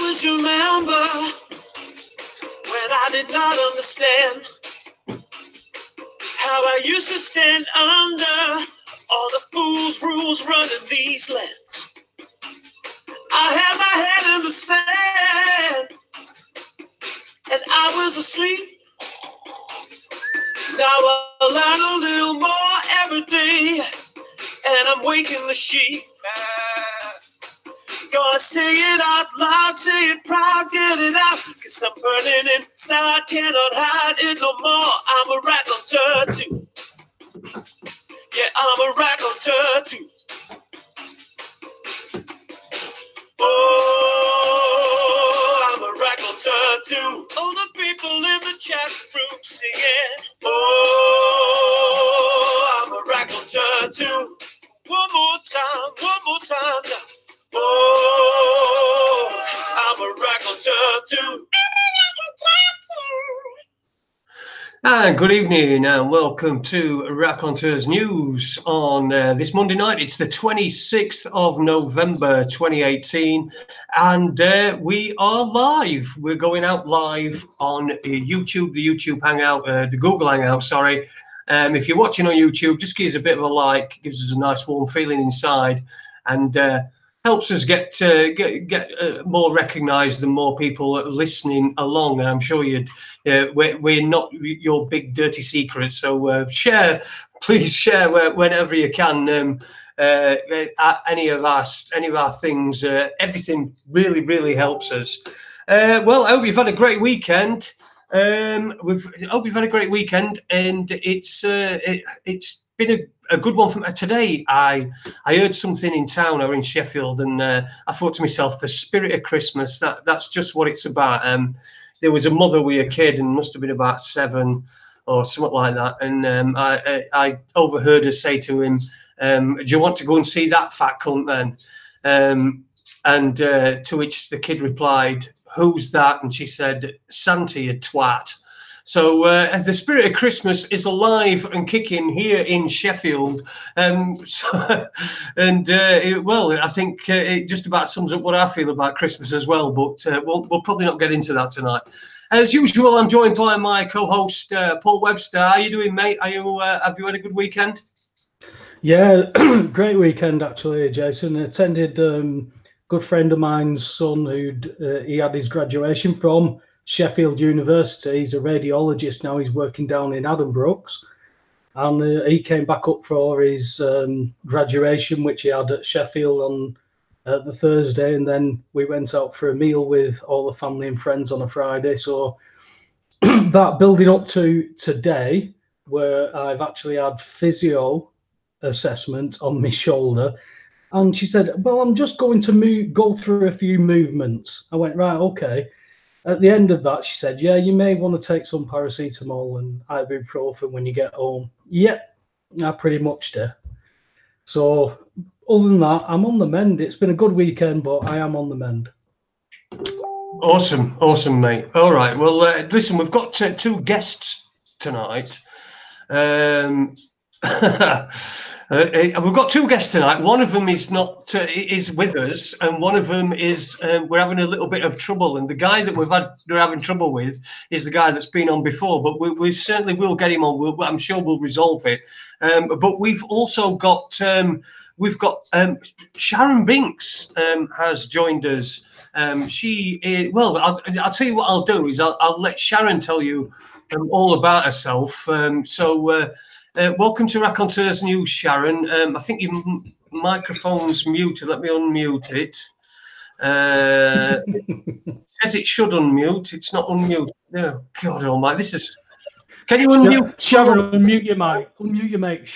always remember when I did not understand how I used to stand under all the fool's rules running these lands. I had my head in the sand and I was asleep. Now I learn a little more every day and I'm waking the sheep. Gonna say it out loud, say it proud, get it out, cause I'm burning inside, cannot hide it no more. I'm a raconteur too. Yeah, I'm a raconteur too. Oh, I'm a raconteur too. All the people in the chat room singing. Oh, I'm a raconteur too. One more time now. Oh, I'm a raconteur too. And good evening and welcome to Raconteurs News on this Monday night. It's the 26th of November 2018 and we are live. We're going out live on YouTube, the YouTube Hangout, the Google Hangout, sorry. If you're watching on YouTube, just give us a bit of a like, gives us a nice warm feeling inside and helps us get more recognised and more people listening along. And I'm sure we're not your big dirty secret. So please share whenever you can. Any of our things, everything really helps us. Well, I hope you've had a great weekend. Hope you've had a great weekend, and it's been a good one from today. I heard something in town or in Sheffield, and I thought to myself, the spirit of Christmas, that's just what it's about. There was a mother with a kid, and must have been about 7 or something like that, and I overheard her say to him, do you want to go and see that fat cunt then? And to which the kid replied, who's that? And she said, Santa, you twat. So the spirit of Christmas is alive and kicking here in Sheffield. Well, I think it just about sums up what I feel about Christmas as well, but we'll probably not get into that tonight. As usual, I'm joined by my co-host, Paul Webster. How are you doing, mate? Have you had a good weekend? Yeah, great weekend, actually, Jason. I attended good friend of mine's son he had his graduation from Sheffield University. He's a radiologist now. He's working down in Addenbrooke's, and he came back up for his graduation, which he had at Sheffield on the Thursday, and then we went out for a meal with all the family and friends on a Friday. So that building up to today, where I've actually had physio assessment on my shoulder. And she said, well, I'm just going to go through a few movements. I went, right, okay. At the end of that, she said, yeah, you may want to take some paracetamol and ibuprofen when you get home. Yep, I pretty much did. So other than that, I'm on the mend. It's been a good weekend, but I am on the mend. Awesome, mate. All right. Well, listen, we've got 2 guests tonight. We've got 2 guests tonight. One of them is is with us, and one of them is we're having a little bit of trouble. And the guy that we're having trouble with is the guy that's been on before. But we certainly will get him on. I'm sure we'll resolve it. But we've also got Sharon Binks has joined us. She is, well, I'll tell you what I'll do is I'll let Sharon tell you all about herself. Welcome to Raconteurs News, Sharon. I think your microphone's muted. Let me unmute it. It says it should unmute. It's not unmute. No, God almighty. This is... Can you unmute? Sharon, unmute your mic. Unmute your mic.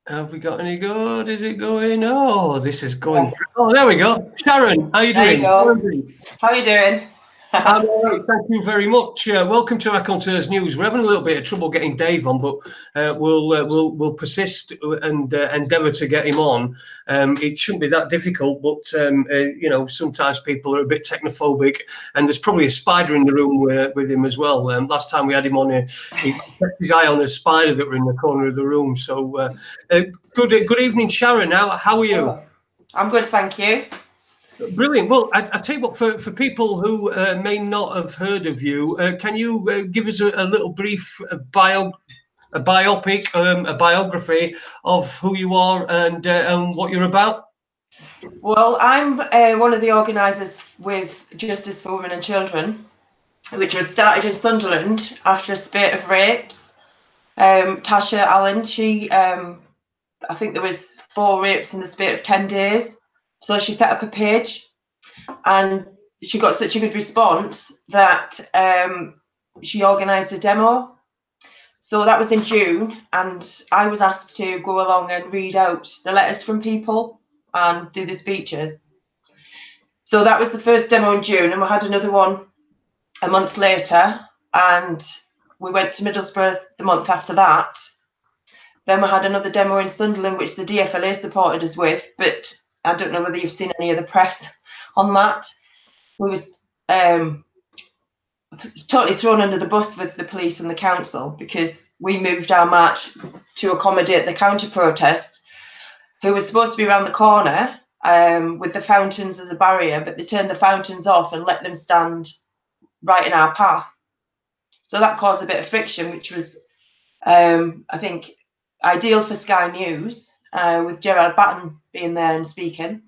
Have we got any good? Is it going? Oh, this is going... Oh, there we go. Sharon, how are you doing? How are you doing? I'm all right, thank you very much. Welcome to Raconteurs News. We're having a little bit of trouble getting Dave on, but we'll persist and endeavour to get him on. It shouldn't be that difficult, but you know, sometimes people are a bit technophobic, and there's probably a spider in the room with him as well. Last time we had him on, he kept his eye on a spider that were in the corner of the room. So good evening, Sharon. How are you? I'm good, thank you. Brilliant. Well, I tell you what, for people who may not have heard of you, can you give us a little brief biopic, a biography of who you are and what you're about? Well, I'm one of the organisers with Justice for Women and Children, which was started in Sunderland after a spate of rapes. Tasha Allen, she, I think there was 4 rapes in the spate of 10 days. So she set up a page and she got such a good response that she organised a demo. So that was in June, and I was asked to go along and read out the letters from people and do the speeches. So that was the first demo in June, and we had another one a month later, and we went to Middlesbrough the month after that. Then we had another demo in Sunderland, which the DFLA supported us with, but I don't know whether you've seen any of the press on that. We was totally thrown under the bus with the police and the council because we moved our march to accommodate the counter protest, who was supposed to be around the corner with the fountains as a barrier, but they turned the fountains off and let them stand right in our path. So that caused a bit of friction, which was, I think, ideal for Sky News, with Gerard Batten being there and speaking.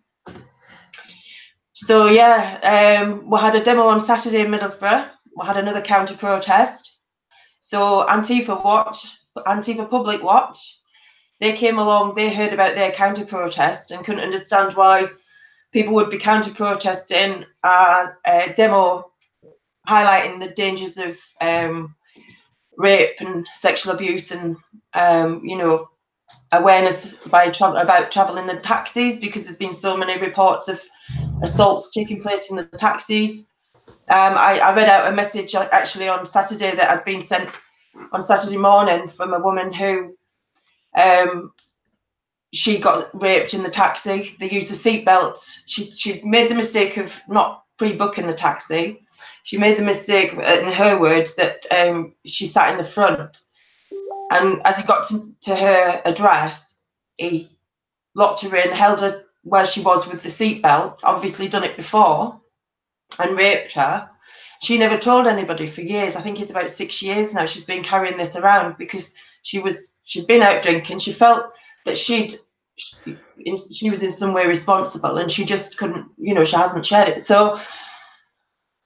So yeah, we had a demo on Saturday in Middlesbrough. We had another counter protest. So Antifa Public Watch, they came along, they heard about their counter protest and couldn't understand why people would be counter protesting a demo highlighting the dangers of rape and sexual abuse and awareness about travel in the taxis, because there's been so many reports of assaults taking place in the taxis. I read out a message actually on Saturday that had been sent on Saturday morning from a woman who she got raped in the taxi. They used the seatbelts. She made the mistake of not pre-booking the taxi. She made the mistake, in her words, that she sat in the front. And as he got to her address, he locked her in, held her where she was with the seatbelt, obviously done it before, and raped her. She never told anybody for years. I think it's about 6 years now she's been carrying this around because she'd been out drinking. She felt that she was in some way responsible, and she just couldn't, she hasn't shared it. So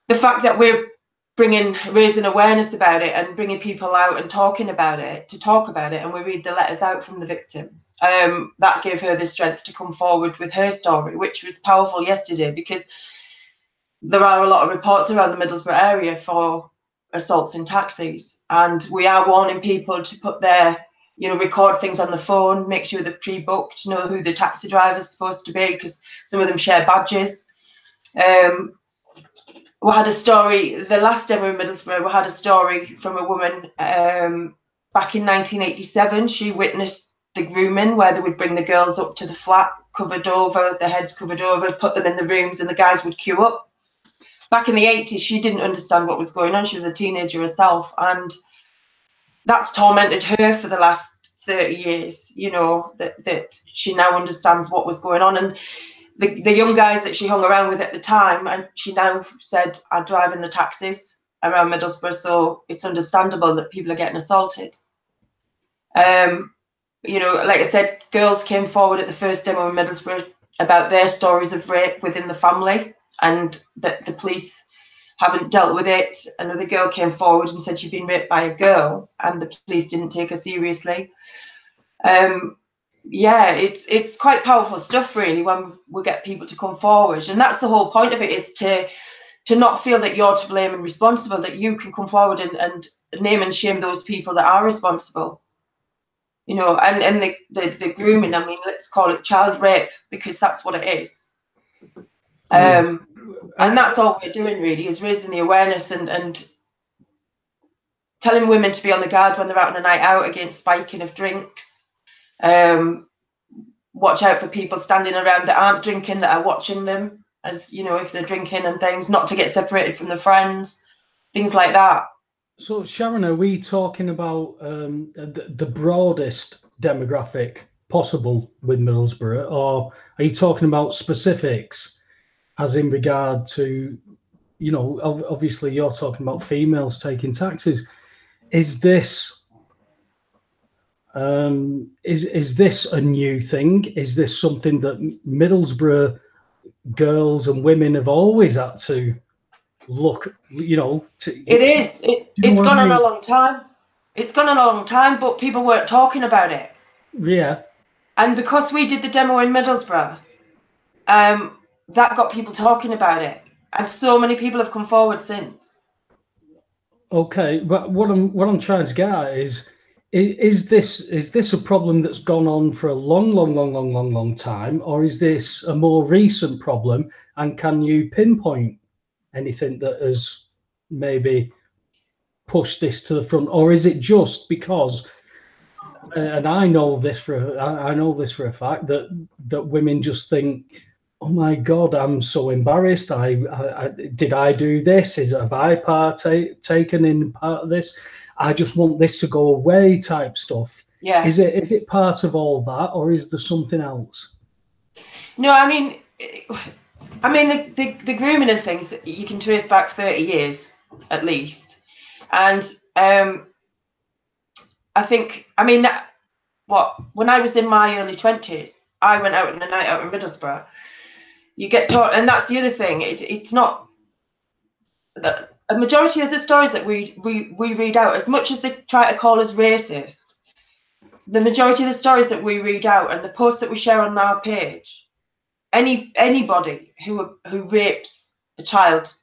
the fact that we're raising awareness about it and bringing people out and talking about it, and we read the letters out from the victims, that gave her the strength to come forward with her story, which was powerful yesterday, because there are a lot of reports around the Middlesbrough area for assaults in taxis, and we are warning people to put their, record things on the phone, make sure they've pre-booked, know who the taxi driver's supposed to be, because some of them share badges. We had a story, the last demo in Middlesbrough, we had a story from a woman back in 1987. She witnessed the grooming, where they would bring the girls up to the flat, covered over, their heads covered over, put them in the rooms, and the guys would queue up. Back in the 80s, she didn't understand what was going on. She was a teenager herself, and that's tormented her for the last 30 years, that she now understands what was going on. And the young guys that she hung around with at the time, and she now said, I drive in the taxis around Middlesbrough, so it's understandable that people are getting assaulted. Like I said, girls came forward at the first demo in Middlesbrough about their stories of rape within the family, and that the police haven't dealt with it. Another girl came forward and said she'd been raped by a girl, and the police didn't take her seriously. Yeah, it's quite powerful stuff, really, when we get people to come forward, and that's the whole point of it, is to not feel that you're to blame and responsible, that you can come forward and name and shame those people that are responsible, and the grooming, I mean, let's call it child rape, because that's what it is. And that's all we're doing, really, is raising the awareness and telling women to be on the guard when they're out on a night out against spiking of drinks. Watch out for people standing around that aren't drinking, that are watching them, as if they're drinking and things, not to get separated from their friends, things like that. So Sharon, are we talking about the broadest demographic possible with Middlesbrough, or are you talking about specifics, as in regard to, you know, obviously you're talking about females taking taxis. Is this is this a new thing? Is this something that Middlesbrough girls and women have always had to look, you know? It's gone on a long time. It's gone on a long time, but people weren't talking about it. Yeah. And because we did the demo in Middlesbrough, that got people talking about it, and so many people have come forward since. Okay, but what I'm trying to get at is this a problem that's gone on for a long time, or is this a more recent problem? And can you pinpoint anything that has maybe pushed this to the front, or is it just because? And I know this for a fact that women just think, oh my God, I'm so embarrassed. Did I do this? Have I taken in part of this? I just want this to go away type stuff. Yeah. Is it part of all that, or is there something else? No, I mean the grooming and things you can trace back 30 years at least, and I think, I mean, when I was in my early 20s, I went out on a night out in Middlesbrough. You get taught, and that's the other thing. It's not a majority of the stories that we read out, as much as they try to call us racist. The majority of the stories that we read out and the posts that we share on our page, anybody who rapes a child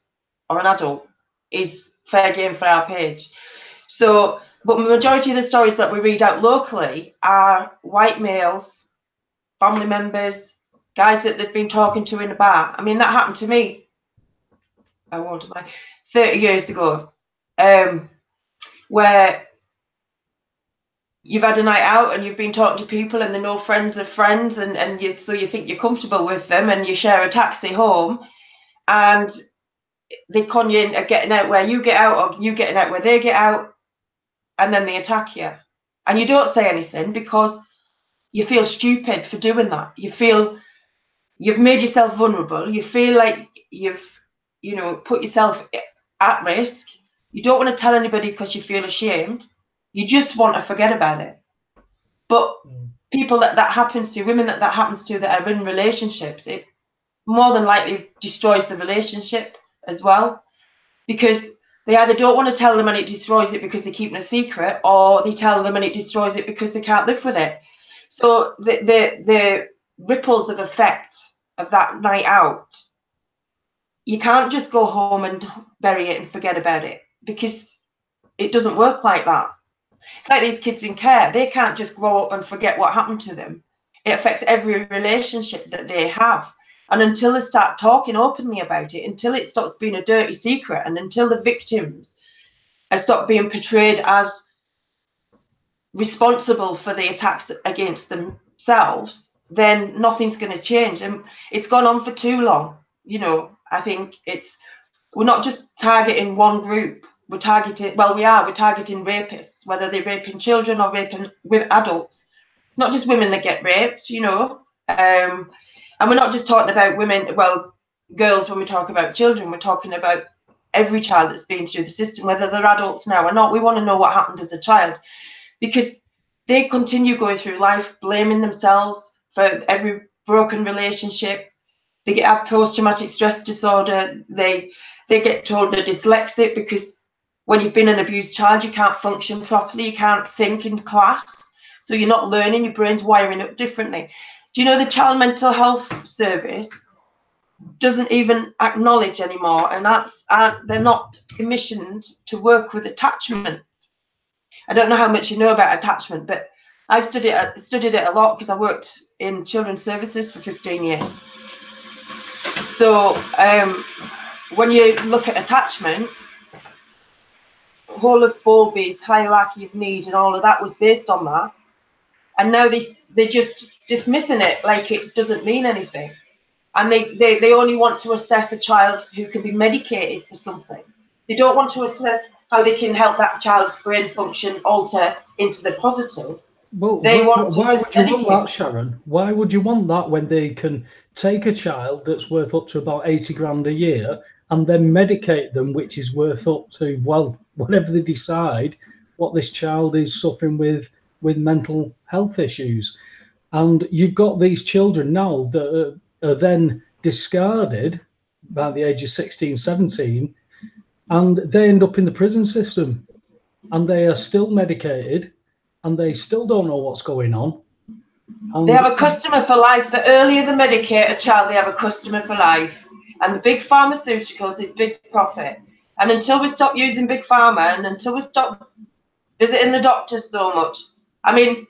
or an adult is fair game for our page. So, but the majority of the stories that we read out locally are white males, family members, guys that they've been talking to in a bar. I mean, that happened to me. 30 years ago, where you've had a night out and you've been talking to people and they're no friends of friends, so you think you're comfortable with them, and you share a taxi home, and they con you into getting out where you get out, or you getting out where they get out, and then they attack you, and you don't say anything because you feel stupid for doing that. You feel you've made yourself vulnerable. You feel like you've, you know, put yourself at risk. You don't want to tell anybody because you feel ashamed. You just want to forget about it. But people that happens to, women that happens to, that are in relationships, it more than likely destroys the relationship as well, because they either don't want to tell them and it destroys it because they're keeping a secret, or they tell them and it destroys it because they can't live with it. So the ripples of effect of that night out, you can't just go home and bury it and forget about it, because it doesn't work like that. It's like these kids in care. They can't just grow up and forget what happened to them. It affects every relationship that they have. And until they start talking openly about it, until it stops being a dirty secret, and until the victims stop being portrayed as responsible for the attacks against themselves, then nothing's going to change. And it's gone on for too long. You know, I think we're not just targeting one group. We're targeting rapists, whether they're raping children or raping with adults. It's not just women that get raped, you know. And we're not just talking about women, girls, when we talk about children. We're talking about every child that's been through the system, whether they're adults now or not. We want to know what happened as a child, because they continue going through life blaming themselves for every broken relationship. They have post-traumatic stress disorder. They get told they're dyslexic because when you've been an abused child, you can't function properly. You can't think in class. So you're not learning. Your brain's wiring up differently. Do you know the Child Mental Health Service doesn't even acknowledge anymore, and they're not commissioned to work with attachment. I don't know how much you know about attachment, but I've studied it a lot because I worked in children's services for 15 years. So when you look at attachment, whole of Bowlby's hierarchy of need and all of that was based on that, and now they're just dismissing it like it doesn't mean anything, and they only want to assess a child who can be medicated for something. They don't want to assess how they can help that child's brain function alter into the positive. Well, They why want to would you medicate. want that, Sharon? Why would you want that when they can take a child that's worth up to about 80 grand a year and then medicate them, which is worth up to, well, whatever they decide, what this child is suffering with mental health issues. And you've got these children now that are then discarded by the age of 16, 17, and they end up in the prison system, and they are still medicated, and they still don't know what's going on. They have a customer for life. The earlier they medicate a child, they have a customer for life. And the big pharmaceuticals is big profit. And until we stop using big pharma, and until we stop visiting the doctors so much, I mean,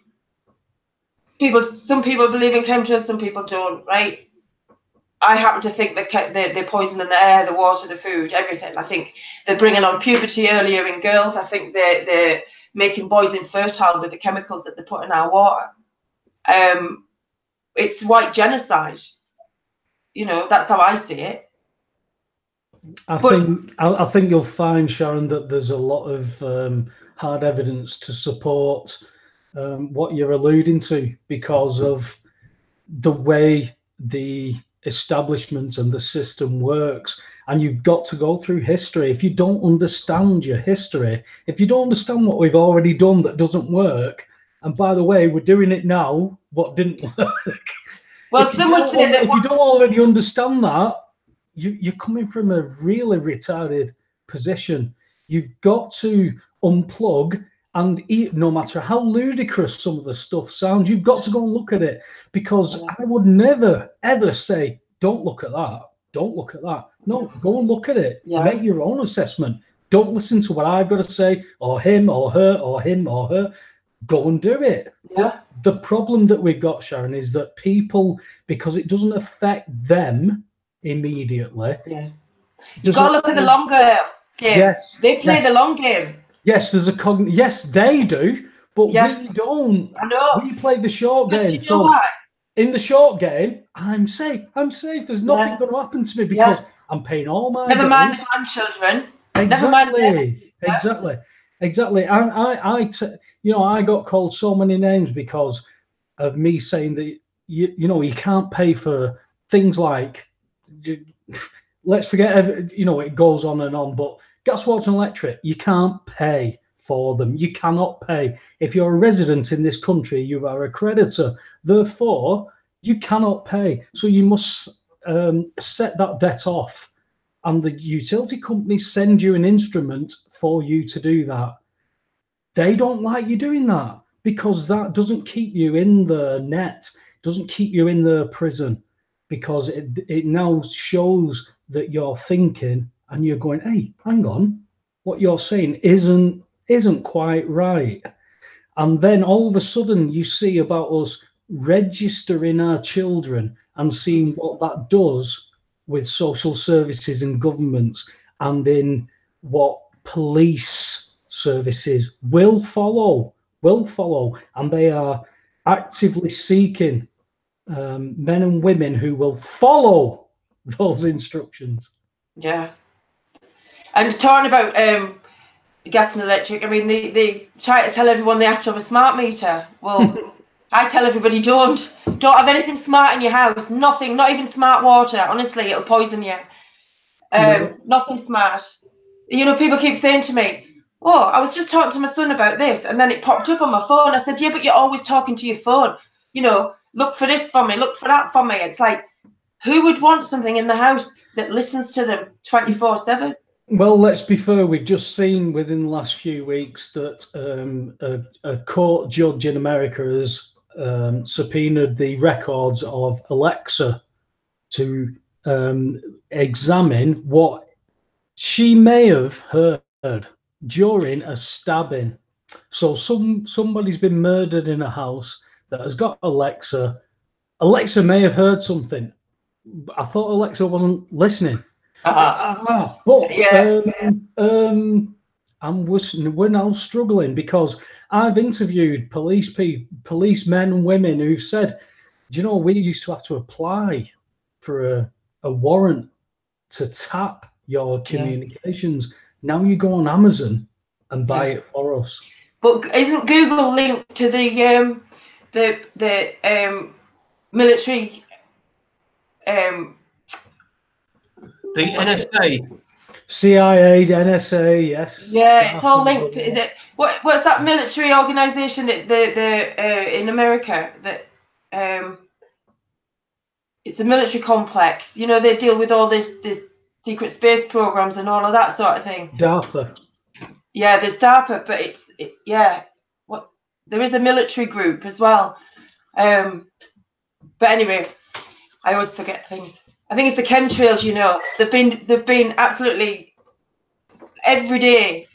some people believe in chemtrails, some people don't, right? I happen to think that they're poisoning the air, the water, the food, everything. I think they're bringing on puberty earlier in girls. I think they're making boys infertile with the chemicals that they put in our water. It's white genocide. You know, that's how I see it. I think you'll find, Sharon, that there's a lot of hard evidence to support what you're alluding to, because of the way the establishment and the system works. And you've got to go through history. If you don't understand your history, if you don't understand what we've already done that doesn't work, and by the way, we're doing it now, what didn't work. Well, some would say that if you don't already understand that, you're coming from a really retarded position. You've got to unplug and eat, no matter how ludicrous some of the stuff sounds, you've got to go and look at it, because I would never, ever say, don't look at that. Don't look at that. No, go and look at it. Yeah. Make your own assessment. Don't listen to what I've got to say, or him or her, or him or her. Go and do it. Yeah. The problem that we've got, Sharon, is that people, because it doesn't affect them immediately. Yeah. You've got to look at the longer game. Yes. They play the long game. Yes, there's yes, they do, but we don't. I know. We play the short game. You know why? In the short game, I'm safe. I'm safe. There's nothing going to happen to me because I'm paying all my Never bills. Mind the grandchildren. Exactly. I got called so many names because of me saying that you can't pay for things like, let's forget, it goes on and on, but gas, water and electric, you can't pay for them. You cannot pay. If you're a resident in this country, you are a creditor. Therefore, you cannot pay. So you must set that debt off. And the utility companies send you an instrument for you to do that. They don't like you doing that, because that doesn't keep you in the net, doesn't keep you in the prison, because it now shows that you're thinking and you're going, hey, hang on, what you're saying isn't quite right. And then all of a sudden you see about us registering our children and seeing what that does with social services and governments, and in what police services will follow, and they are actively seeking men and women who will follow those instructions. Yeah. And talking about gas and electric, I mean, they try to tell everyone they have to have a smart meter. Well, I tell everybody don't have anything smart in your house. Nothing, not even smart water. Honestly, it'll poison you. Nothing smart. People keep saying to me, oh, I was just talking to my son about this, and then it popped up on my phone. I said, yeah, but you're always talking to your phone. Look for this for me, look for that for me. It's like, who would want something in the house that listens to them 24/7? Well, let's be fair. We've just seen within the last few weeks that a court judge in America has subpoenaed the records of Alexa to examine what she may have heard during a stabbing. So somebody's been murdered in a house that has got Alexa. Alexa may have heard something. I thought Alexa wasn't listening. But we're now struggling, because I've interviewed policemen and women who've said, we used to have to apply for a warrant to tap your communications. Now you go on Amazon and buy it for us. But isn't Google linked to the military? The NSA. CIA, NSA, yes. Yeah, it's all linked. Is it? What's that military organisation that in America that it's a military complex. You know, they deal with all this secret space programs and all of that sort of thing. DARPA. Yeah, there's DARPA, but it's yeah. What there is a military group as well. But anyway, I always forget things. I think it's the chemtrails. You know, they've been absolutely every day,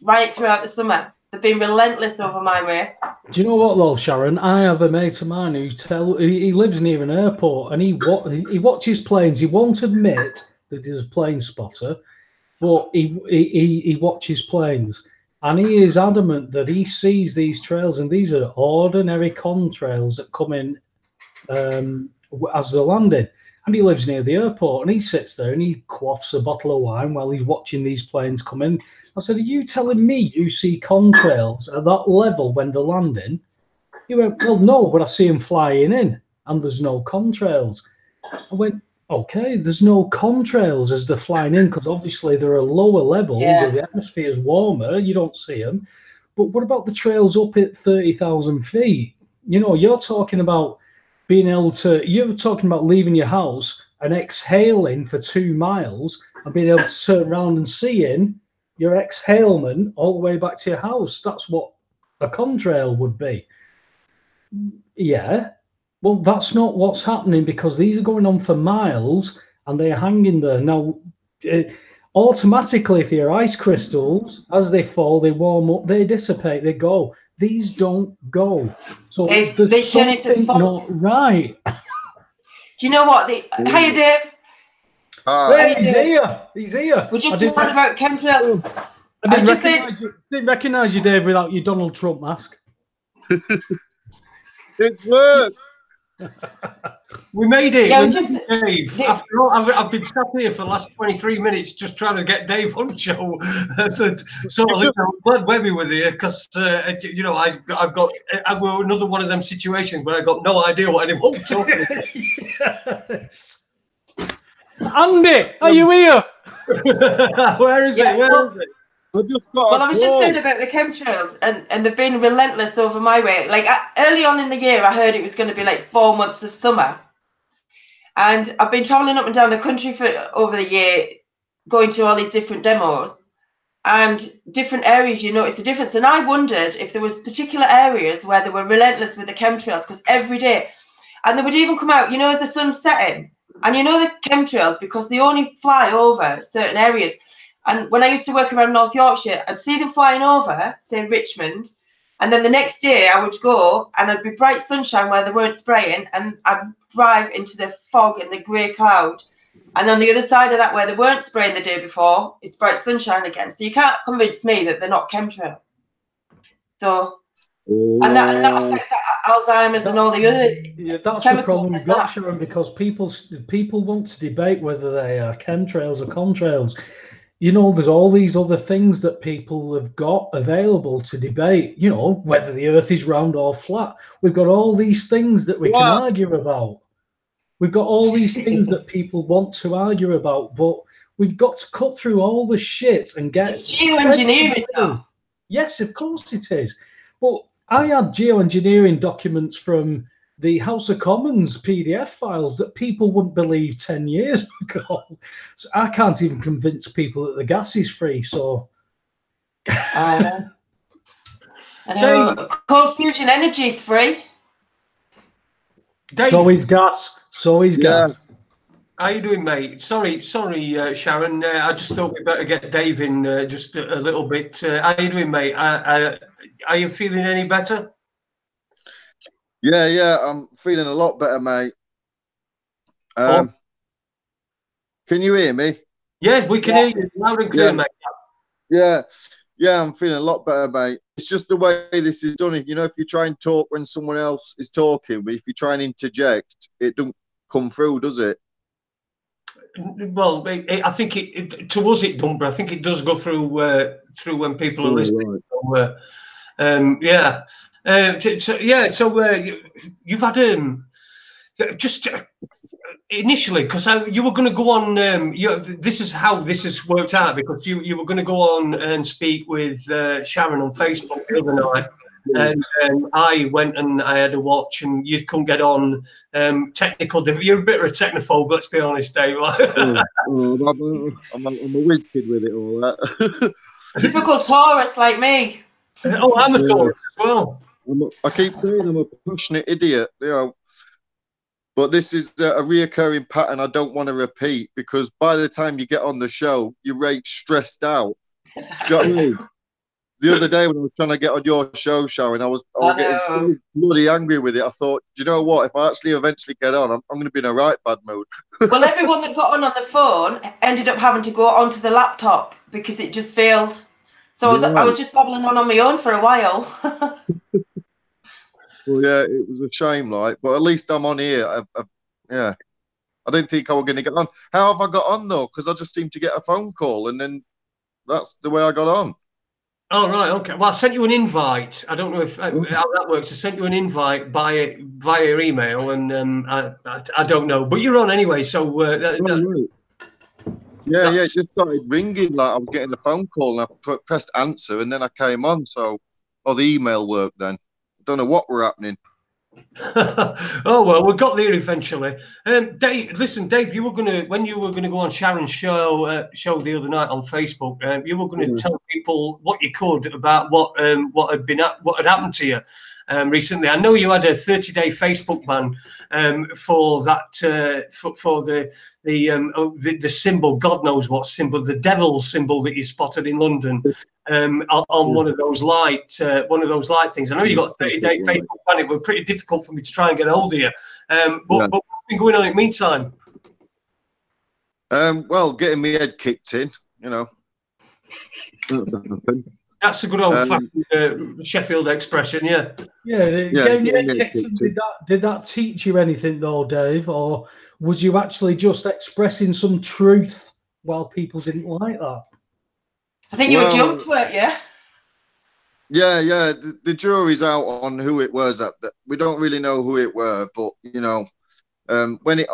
right throughout the summer. They've been relentless over my way. Do you know what, though, Sharon? I have a mate of mine who he lives near an airport, and he watches planes. He won't admit that he's a plane spotter, but he watches planes, and he is adamant that he sees these trails, and these are ordinary contrails that come in as they're landing. And he lives near the airport, and he sits there and he quaffs a bottle of wine while he's watching these planes come in. I said, "Are you telling me you see contrails at that level when they're landing?" He went, "Well, no, but I see them flying in, and there's no contrails." I went, "Okay, there's no contrails as they're flying in, because obviously they're a lower level, Yeah. the atmosphere is warmer, you don't see them. But what about the trails up at 30,000 feet? You know, you're talking about you're talking about leaving your house and exhaling for 2 miles and being able to turn around and seeing your exhalement all the way back to your house. That's what a contrail would be." Yeah, well, that's not what's happening, because these are going on for miles and they're hanging there. Now, automatically, if they're ice crystals, as they fall, they warm up, they dissipate, they go. These don't go. So there's something not right. Do you know what? Hiya, Dave. Hey, he's here. We're just talking about chemtrails. I didn't recognise you, Dave, without your Donald Trump mask. It worked. We made it. Yeah, Dave. After all, I've been sat here for the last 23 minutes just trying to get Dave on the show. So listen, I'm glad Webby with you, because you know I were another one of them situations where I got no idea what anyone was talking about. Yes. Andy, are you here? Where is it? Where is it? Well, I was just saying about the chemtrails, and they've been relentless over my way. Like early on in the year, I heard it was going to be like 4 months of summer, and I've been traveling up and down the country over the year, going to all these different demos and different areas. You notice the difference, and I wondered if there was particular areas where they were relentless with the chemtrails, because every day, and they would even come out, you know, as the sun's setting, and you know the chemtrails because they only fly over certain areas. And when I used to work around North Yorkshire, I'd see them flying over, say Richmond, and then the next day I would go and it'd be bright sunshine where they weren't spraying, and I'd drive into the fog and the grey cloud. And on the other side of that, where they weren't spraying the day before, it's bright sunshine again. So you can't convince me that they're not chemtrails. So, and that affects Alzheimer's and all the other. Yeah, that's the problem we've got, Sharon, because people want to debate whether they are chemtrails or contrails. You know, there's all these other things that people have got available to debate, you know, whether the earth is round or flat. We've got all these things that we can argue about. We've got all these things that people want to argue about, but we've got to cut through all the shit and get... It's geoengineering now. Yes, of course it is. But I had geoengineering documents from the House of Commons PDF files that people wouldn't believe 10 years ago. So I can't even convince people that the gas is free. So, I know. Cold fusion energy is free. Dave, so is gas. So is gas. How you doing, mate? Sorry, Sharon. I just thought we'd better get Dave in just a little bit. How you doing, mate? Are you feeling any better? Yeah, I'm feeling a lot better, mate. Can you hear me? Yes, we can hear you loud and clear, mate. Yeah, I'm feeling a lot better, mate. It's just the way this is done. You know, if you try and talk when someone else is talking, but if you try and interject, it don't come through, does it? Well, I think to us it don't, but I think it does go through when people are listening. Right. So, yeah. You've had just initially, because you were going to go on. This is how this has worked out, because you were going to go on and speak with Sharon on Facebook the other night, and I went and I had a watch, and you couldn't get on. Technical. You're a bit of a technophobe, let's be honest, Dave. I'm a whiz kid with it all. That. Typical Taurus like me. Oh, I'm a Taurus as well. I keep saying I'm a passionate idiot, you know. But this is a reoccurring pattern I don't want to repeat, because by the time you get on the show, you're right stressed out. Do you know what I mean? The other day when I was trying to get on your show, Sharon, I was getting so bloody angry with it. I thought, do you know what? If I actually eventually get on, I'm going to be in a right bad mood. Well, everyone that got on the phone ended up having to go onto the laptop because it just failed. So I was just babbling on my own for a while. Well, yeah, it was a shame, like, but at least I'm on here. Yeah, I didn't think I was going to get on. How have I got on though? Because I just seemed to get a phone call, and then that's the way I got on. Oh, right, okay. Well, I sent you an invite. I don't know if how that works. I sent you an invite via email, and I don't know, but you're on anyway. So right. Yeah, it just started ringing like I was getting a phone call, and I pressed answer, and then I came on. So, the email worked then. I don't know what were happening. Oh well, we got there eventually. Dave, listen, Dave, when you were gonna go on Sharon's show the other night on Facebook, you were going to tell people what you could about what had happened to you recently. I know you had a 30-day Facebook ban for that for the symbol, God knows what symbol, the devil symbol that you spotted in London. On one of those light things. I know you got a 30-day Facebook ban. It was pretty difficult for me to try and get hold of you. But what's been going on in the meantime? Well, getting my head kicked in, you know. That's a good old Sheffield expression, yeah. Getting your head kicked in. Did that teach you anything though, Dave, or was you actually just expressing some truth while people didn't like that? I think you were jumped, weren't you? Yeah. The jury's out on who it was. We don't really know who it were, but you know, when it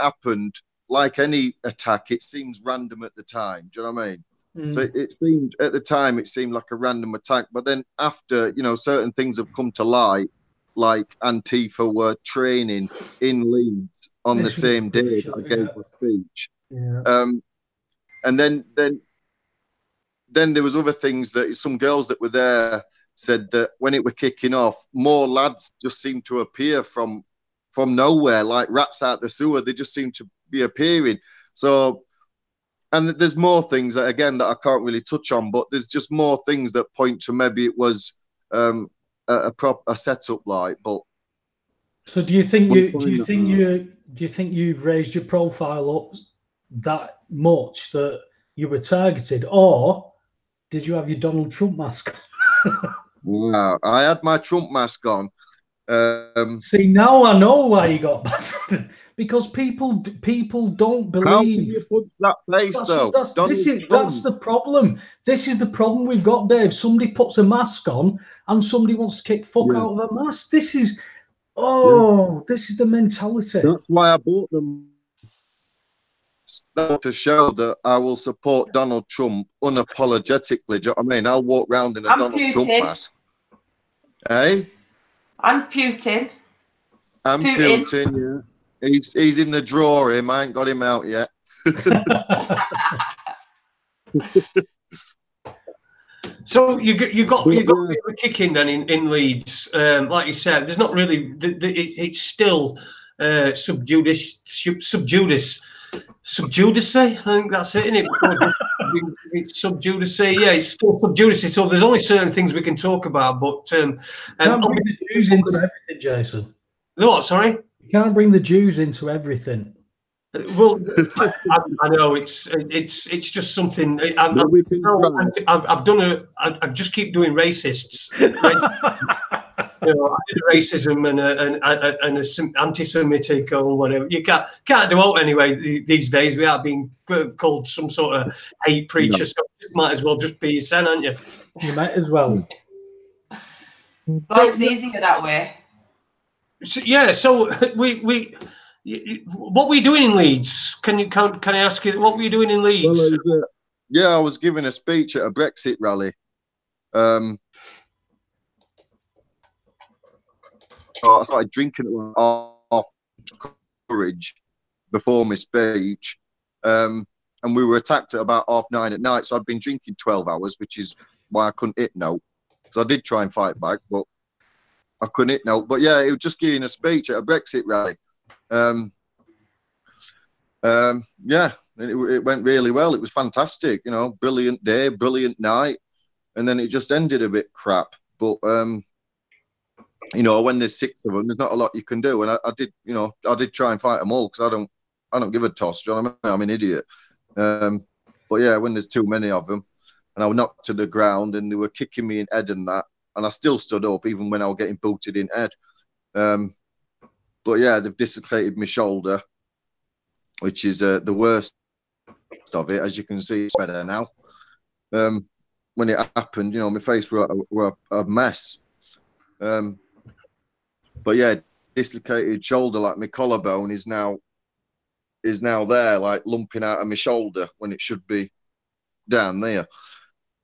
happened, like any attack, it seems random at the time. Do you know what I mean? So it seemed at the time it seemed like a random attack, but then after, you know, certain things have come to light, like Antifa were training in Leeds on the same day that I gave my speech. Yeah. And then there was other things that some girls that were there said that when it were kicking off, more lads just seemed to appear from nowhere, like rats out the sewer. They just seemed to be appearing. So, and there's more things that, again, that I can't really touch on, but there's just more things that point to maybe it was a setup, like. But so, do you think you've raised your profile up that much that you were targeted, or did you have your Donald Trump mask on? Wow, I had my Trump mask on. See, now I know why you got bastard. Because people don't believe. How can you put that face though? That's the problem. This is the problem we've got, Dave. Somebody puts a mask on and somebody wants to kick fuck out of a mask. This is this is the mentality. That's why I bought them. To show that I will support Donald Trump unapologetically. Do you know what I mean? I'll walk around in a Donald Trump mask. Hey? I'm Putin. I'm Putin, yeah. He's in the drawer him. I ain't got him out yet. So you got a bit of a kick in then in Leeds. Like you said, there's not really it's still subjudice, I think that's it, isn't it? It's subjudice, yeah, it's still subjudice. So there's only certain things we can talk about, but can't bring the Jews into everything, Jason. What? Sorry, you can't bring the Jews into everything. Well, I know it's just something. I just keep doing racists. You know, racism and anti-Semitic or whatever. You can't do it anyway these days without being called some sort of hate preacher. So might as well just be your son, aren't you? You might as well. Life's easier that way. So, yeah. So what were you doing in Leeds? Can I ask you what were you doing in Leeds? Well, yeah, I was giving a speech at a Brexit rally. I started drinking off courage before my speech, and we were attacked at about 9:30 at night. So I'd been drinking 12 hours, which is why I couldn't hit note. So I did try and fight back, but I couldn't hit note. But yeah, it was just giving a speech at a Brexit rally. Yeah, it went really well. It was fantastic, you know, brilliant day, brilliant night, and then it just ended a bit crap. But you know, when there's 6 of them, there's not a lot you can do. And I did, you know, I did try and fight them all because I don't give a toss. Do you know what I mean? I'm an idiot. But yeah, when there's too many of them, and I was knocked to the ground, and they were kicking me in head and that, and I still stood up even when I was getting booted in head. But yeah, they've dislocated my shoulder, which is the worst of it. As you can see, it's better now. When it happened, you know, my face were a mess. But yeah, dislocated shoulder, like my collarbone is now there, like lumping out of my shoulder when it should be down there.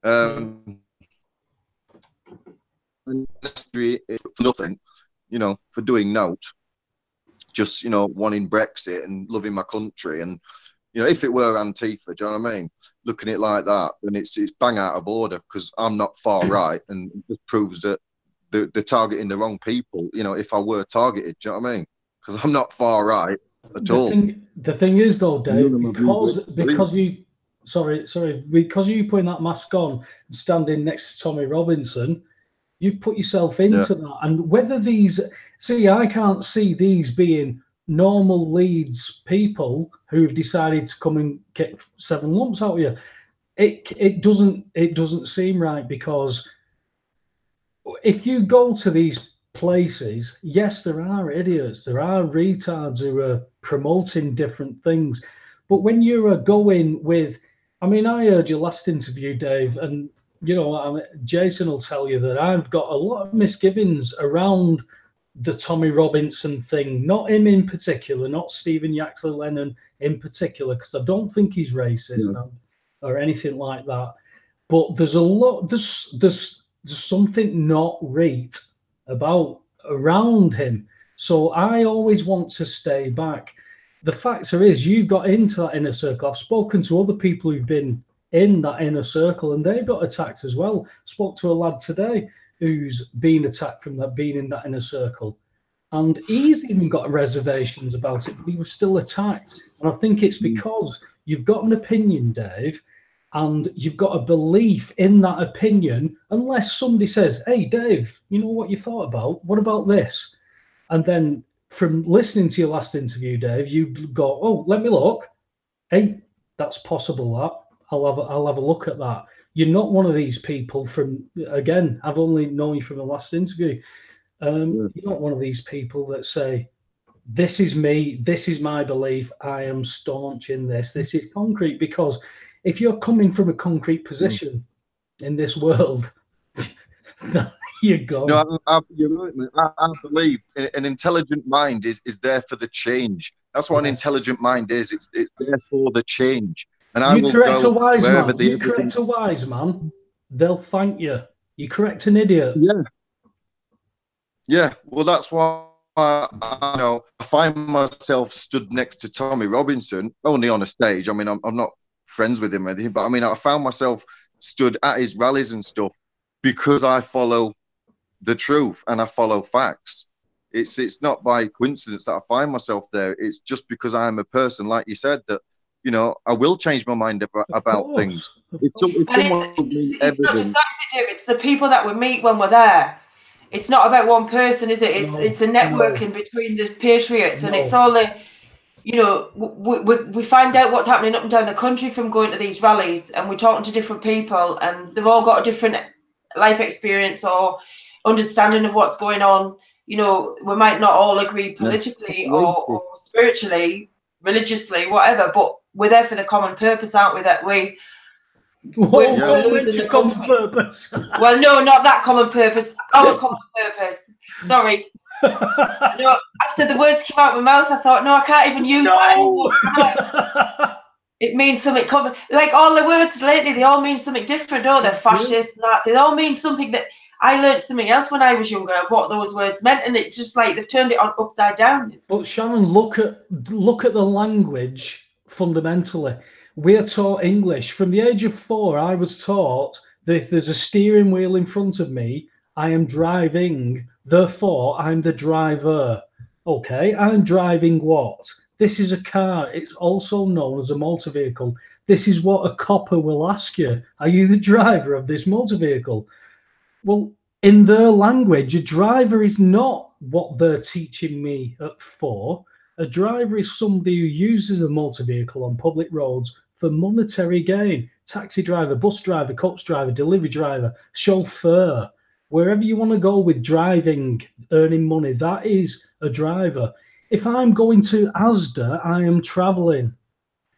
And for nothing, you know, for doing note, just, you know, wanting Brexit and loving my country. And, you know, if it were Antifa, do you know what I mean? Looking at it like that, then it's bang out of order, because I'm not far right, and it just proves that they're targeting the wrong people, you know, if I were targeted, do you know what I mean? Because I'm not far right at all. The thing is, though, Dave, because you putting that mask on and standing next to Tommy Robinson, you put yourself into that. And whether these, I can't see these being normal Leeds people who've decided to come and get 7 lumps out of you. It doesn't seem right, because if you go to these places, yes, there are idiots, there are retards who are promoting different things. But when you're going with, I mean, I heard your last interview, Dave, and, you know, Jason will tell you that I've got a lot of misgivings around the Tommy Robinson thing, not him in particular, not Stephen Yaxley Lennon in particular, because I don't think he's racist or anything like that. But there's a lot, there's something not right around him. So I always want to stay back. The factor is, you've got into that inner circle. I've spoken to other people who've been in that inner circle, and they got attacked as well. Spoke to a lad today who's been attacked from that, being in that inner circle, and he's even got reservations about it, but he was still attacked. And I think it's because you've got an opinion, Dave, and you've got a belief in that opinion, unless somebody says, hey, Dave, you know what you thought about? What about this? And then from listening to your last interview, Dave, you go, oh, let me look. Hey, that's possible, that. I'll have a look at that. You're not one of these people from, again, I've only known you from the last interview. You're not one of these people that say, this is me, this is my belief, I am staunch in this, this is concrete. Because if you're coming from a concrete position in this world, you go. No, you're right, man. I believe an intelligent mind is there for the change. That's what an intelligent mind is. It's there for the change. And I will correct go a wise wherever man. You correct a wise man, they'll thank you. You correct an idiot. Yeah. Well, that's why I find myself stood next to Tommy Robinson, only on a stage. I mean, I'm not friends with him or anything, but I mean, I found myself stood at his rallies and stuff because I follow the truth and I follow facts. It's not by coincidence that I find myself there. It's just because I'm a person, like you said, that, you know, I will change my mind about things. It's the people that we meet when we're there. It's not about one person, is it? It's a networking between the patriots, and it's only, you know, we find out what's happening up and down the country from going to these rallies, and we're talking to different people, and they've all got a different life experience or understanding of what's going on. You know, we might not all agree politically or spiritually, religiously, whatever, but we're there for the common purpose, aren't we? That we We're losing the common purpose. Well, no, not that common purpose. Our common purpose. Sorry. No, after the words came out of my mouth, I thought, no, I can't even use that anymore. It means something common. Like all the words lately, they all mean something different. Oh, they're fascist, Nazi. They all mean something that I learned something else when I was younger of what those words meant, and it's just like they've turned it on upside down. But Sharon, look at the language fundamentally. We're taught English. From the age of 4, I was taught that if there's a steering wheel in front of me, I am driving, therefore I'm the driver. Okay, I'm driving what? This is a car. It's also known as a motor vehicle. This is what a copper will ask you. Are you the driver of this motor vehicle? Well, in their language, a driver is not what they're teaching me at 4. A driver is somebody who uses a motor vehicle on public roads for monetary gain. Taxi driver, bus driver, coach driver, delivery driver, chauffeur. Wherever you want to go with driving, earning money, that is a driver. If I'm going to Asda, I am traveling.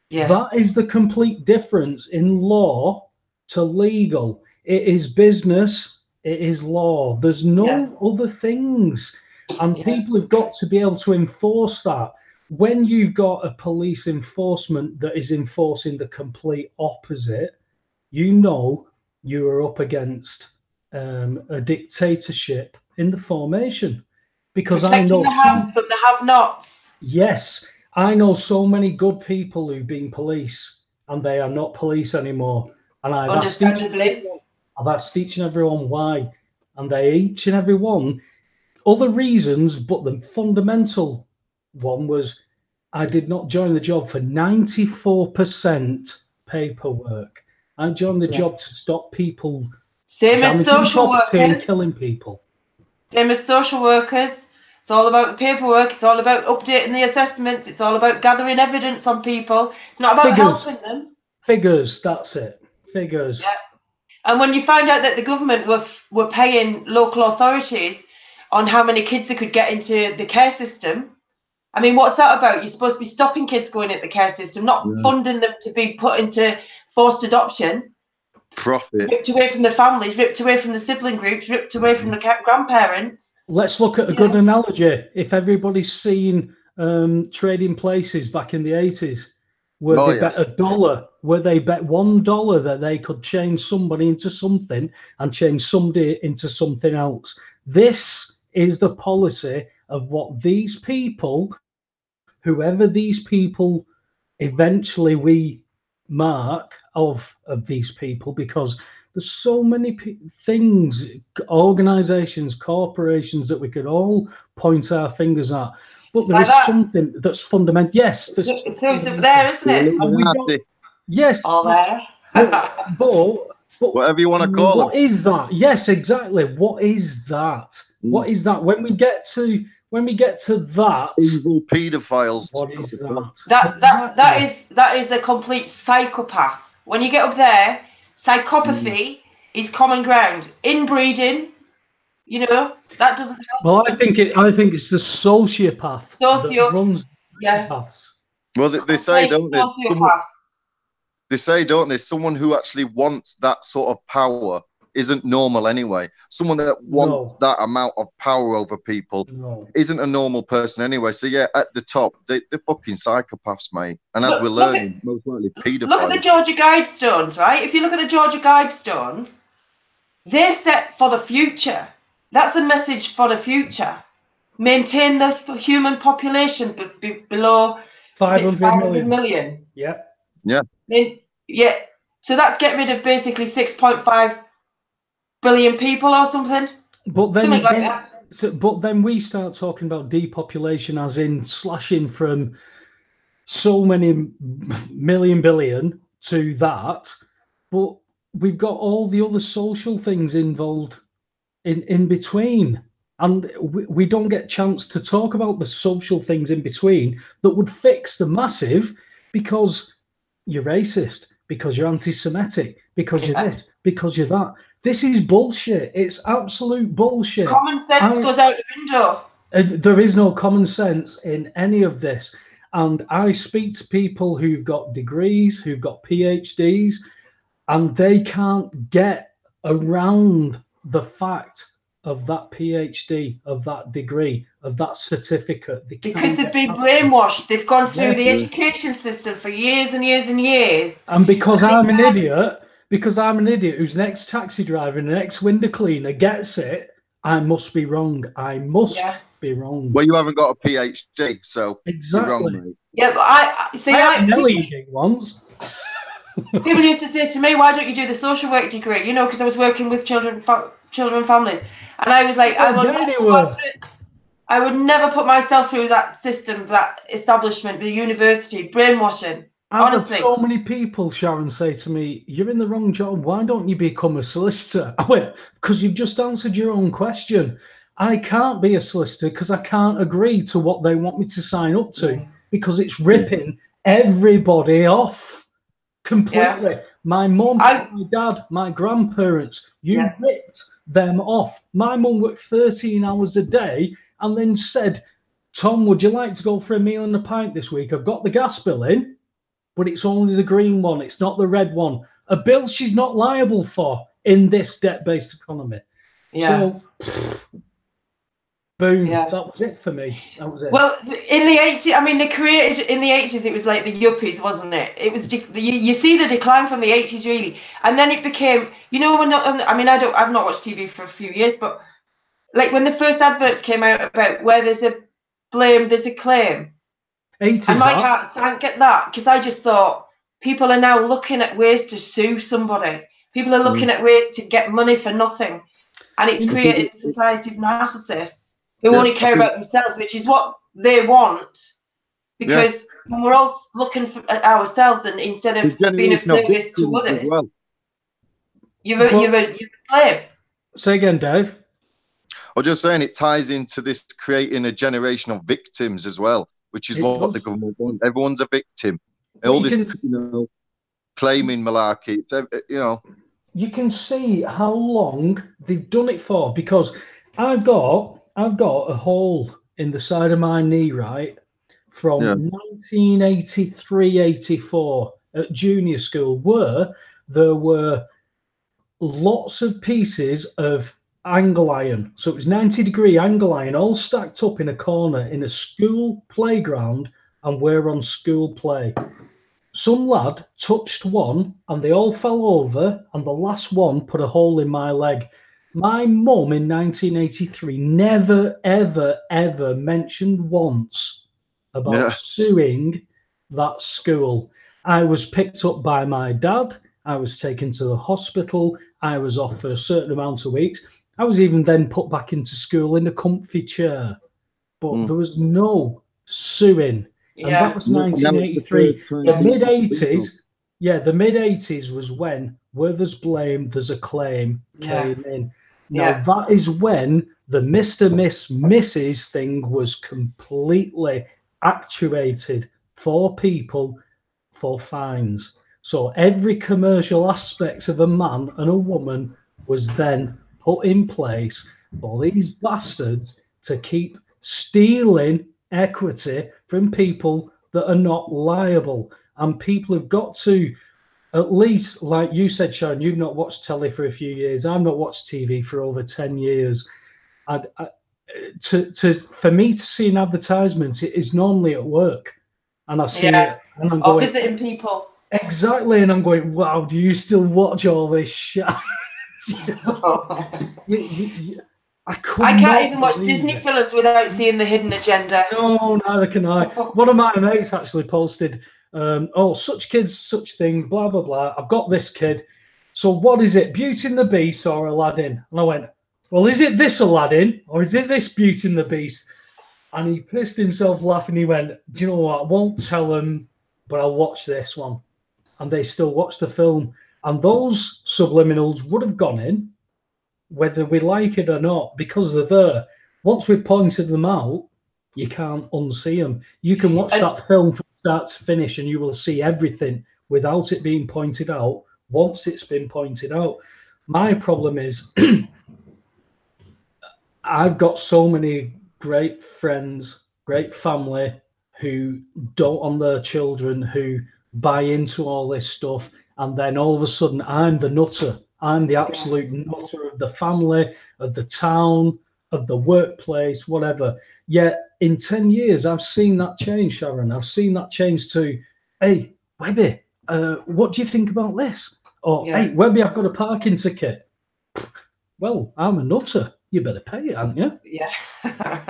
Yeah. That is the complete difference in law to legal. It is business, it is law. There's no other things. And people have got to be able to enforce that. When you've got a police enforcement that is enforcing the complete opposite, you know you are up against a dictatorship in the formation. Because I know the haves from the have-nots. Yes, I know so many good people who've been police and they are not police anymore. And I've asked each and everyone why, and they each and every one other reasons, but the fundamental one was I did not join the job for 94% paperwork. I joined the job to stop people damaging property and killing people. Same as social workers. It's all about the paperwork. It's all about updating the assessments. It's all about gathering evidence on people. It's not about helping them. Figures, that's it. Figures. Yeah. And when you find out that the government were paying local authorities on how many kids they could get into the care system, I mean, what's that about? You're supposed to be stopping kids going into the care system, not funding them to be put into forced adoption. Profit. Ripped away from the families, ripped away from the sibling groups, ripped away from the grandparents. Let's look at a good analogy. If everybody's seen Trading Places back in the 80s, where they bet $1, where they bet $1 that they could change somebody into something and change somebody into something else. This is the policy of what these people, whoever these people eventually we mark of these people, because there's so many things, organizations, corporations that we could all point our fingers at. But there is something that's fundamental. Yes, it's there, isn't it? Yes, all there. but whatever you want to call it. What is that? Yes, exactly. What is that? What is that? When we get to that, evil paedophiles. What is that? That is a complete psychopath. When you get up there, psychopathy is common ground. Inbreeding, that doesn't help. Well, I think it's the sociopath that runs paths. Well, they say, don't they? They say, don't they? Someone who actually wants that sort of power isn't normal anyway. Someone that wants that amount of power over people isn't a normal person anyway. So yeah, at the top, they're fucking psychopaths, mate. And as we're learning, most likely paedophiles. Look at the Georgia Guidestones, right? If you look at the Georgia Guidestones, they're set for the future. That's a message for the future. Maintain the human population below 500 million. Yeah. Yeah. Yeah. So that's get rid of basically 6.5 billion people or something. But then, something like that. But then we start talking about depopulation, as in slashing from so many million billion to that. But we've got all the other social things involved in between. And we don't get a chance to talk about the social things in between that would fix the massive, because you're racist, because you're anti-Semitic, because you're this, because you're that. This is bullshit. It's absolute bullshit. Common sense goes out the window. There is no common sense in any of this. And I speak to people who've got degrees, who've got PhDs, and they can't get around the fact of that PhD, of that degree, of that certificate. Because they've been brainwashed. They've gone through the education system for years and years and years. And because I'm an idiot, who's an ex-taxi driver and an ex-window cleaner gets it, I must be wrong. I must be wrong. Well, you haven't got a PhD, so exactly. You're wrong, mate. Yeah, but I see. I had Nelly once. People used to say to me, "Why don't you do the social work degree?" You know, because I was working with children and families, and I was like, I would never put myself through that system, that establishment, the university, brainwashing. Honestly. I've had so many people, Sharon, say to me, "You're in the wrong job. Why don't you become a solicitor?" I went, "Because you've just answered your own question. I can't be a solicitor because I can't agree to what they want me to sign up to because it's ripping everybody off completely. Yeah. My mum, my dad, my grandparents, ripped them off. My mum worked 13 hours a day and then said, 'Tom, would you like to go for a meal and a pint this week? I've got the gas bill in, but it's only the green one. It's not the red one.' A bill she's not liable for in this debt-based economy." So, boom, that was it for me. That was it. Well, in the 80s, I mean, they created, in the 80s, it was like the yuppies, wasn't it? It was, you see the decline from the 80s, really. And then it became, you know, I've not watched TV for a few years, but like when the first adverts came out about where there's a blame, there's a claim. 80s. And my heart didn't get that, because I just thought people are now looking at ways to sue somebody. People are looking at ways to get money for nothing. And it's created a society of narcissists who only care about themselves, which is what they want, because when we're all looking at ourselves and instead of being of service to others, you're a slave. Say again, Dave. I was just saying it ties into this creating a generation of victims as well, which is what the government wants. Everyone's a victim. All this, claiming malarkey, You can see how long they've done it for, because I've got a hole in the side of my knee, right, from 1983-84 at junior school, where there were lots of pieces of angle iron. So it was 90-degree angle iron all stacked up in a corner in a school playground, and we're on school play. Some lad touched one and they all fell over, and the last one put a hole in my leg. My mum in 1983 never, ever, ever mentioned once about suing that school. I was picked up by my dad. I was taken to the hospital. I was off for a certain amount of weeks. I was even then put back into school in a comfy chair. But there was no suing. And that was 1983. The mid-80s, the mid-80s was when where there's blame, there's a claim came in. Now, that is when the Mr. Miss Mrs. thing was completely actuated for people for fines. So every commercial aspect of a man and a woman was then put in place for these bastards to keep stealing equity from people that are not liable. And people have got to, at least, like you said, Sharon, you've not watched telly for a few years. I've not watched TV for over 10 years. For me to see an advertisement, it is normally at work. And I see it and I'm going, visiting people. Exactly. And I'm going, wow, do you still watch all this shit? I can't even watch Disney films without seeing the hidden agenda. No, neither can I. One of my mates actually posted, such kids, such thing, blah, blah, blah. I've got this kid. So what is it, Beauty and the Beast or Aladdin? And I went, well, is it this Aladdin or is it this Beauty and the Beast? And he pissed himself laughing. He went, do you know what? I won't tell them, but I'll watch this one. And they still watch the film. And those subliminals would have gone in, whether we like it or not, because they're there. Once we've pointed them out, you can't unsee them. You can watch that film from start to finish and you will see everything without it being pointed out once it's been pointed out. My problem is I've got so many great friends, great family who dote on their children, who buy into all this stuff. and then all of a sudden I'm the nutter. I'm the absolute nutter of the family, of the town, of the workplace, whatever. Yet in 10 years, I've seen that change, Sharon. I've seen that change to, hey, Webby, what do you think about this? Or, hey, Webby, I've got a parking ticket. Well, I'm a nutter. You better pay it, haven't you? Yeah.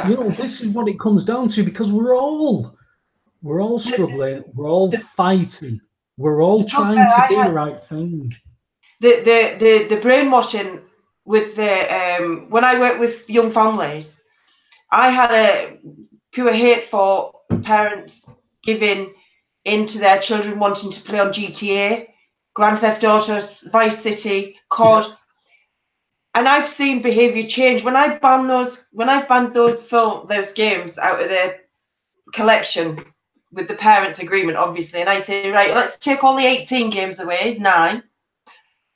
You know, this is what it comes down to, because we're all struggling. We're all fighting. We're all trying to do the right thing. The brainwashing with the when I work with young families, I had a pure hate for parents giving into their children wanting to play on GTA, Grand Theft Auto, Vice City, COD. Yeah. And I've seen behaviour change when I banned those games out of their collection with the parents' agreement, obviously. And I say, right, let's take all the 18 games away. It's 9.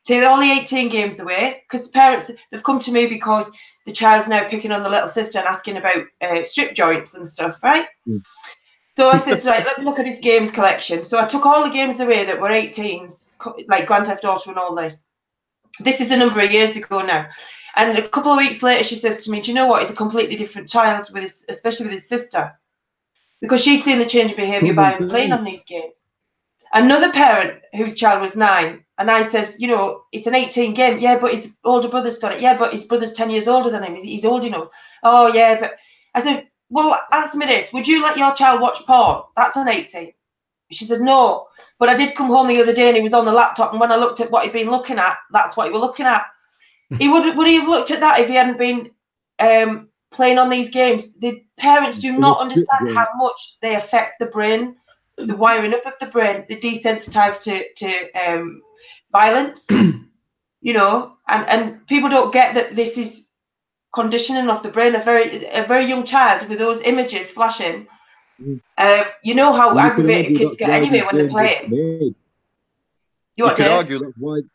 Take all the 18 games away, because the parents, they've come to me because the child's now picking on the little sister and asking about strip joints and stuff, right? Mm. So I said, right, let me look at his games collection. So I took all the games away that were 18s, like Grand Theft Auto and all this. This is a number of years ago now. And a couple of weeks later, she says to me, do you know what? He's a completely different child, especially with his sister. Because she'd seen the change of behaviour by him playing on these games. Another parent whose child was 9, and I says, you know, it's an 18 game. Yeah, but his older brother's got it. Yeah, but his brother's 10 years older than him. He's old enough. Oh, yeah, but I said, well, answer me this. Would you let your child watch porn? That's an 18. She said, no. But I did come home the other day and he was on the laptop, and when I looked at what he'd been looking at, that's what he was looking at. Would he have looked at that if he hadn't been playing on these games? The parents do not understand how much they affect the brain, the wiring up of the brain, the desensitized to violence, you know, and people don't get that this is conditioning of the brain. A very young child with those images flashing. You know how aggravated kids get anyway when they're playing. You could argue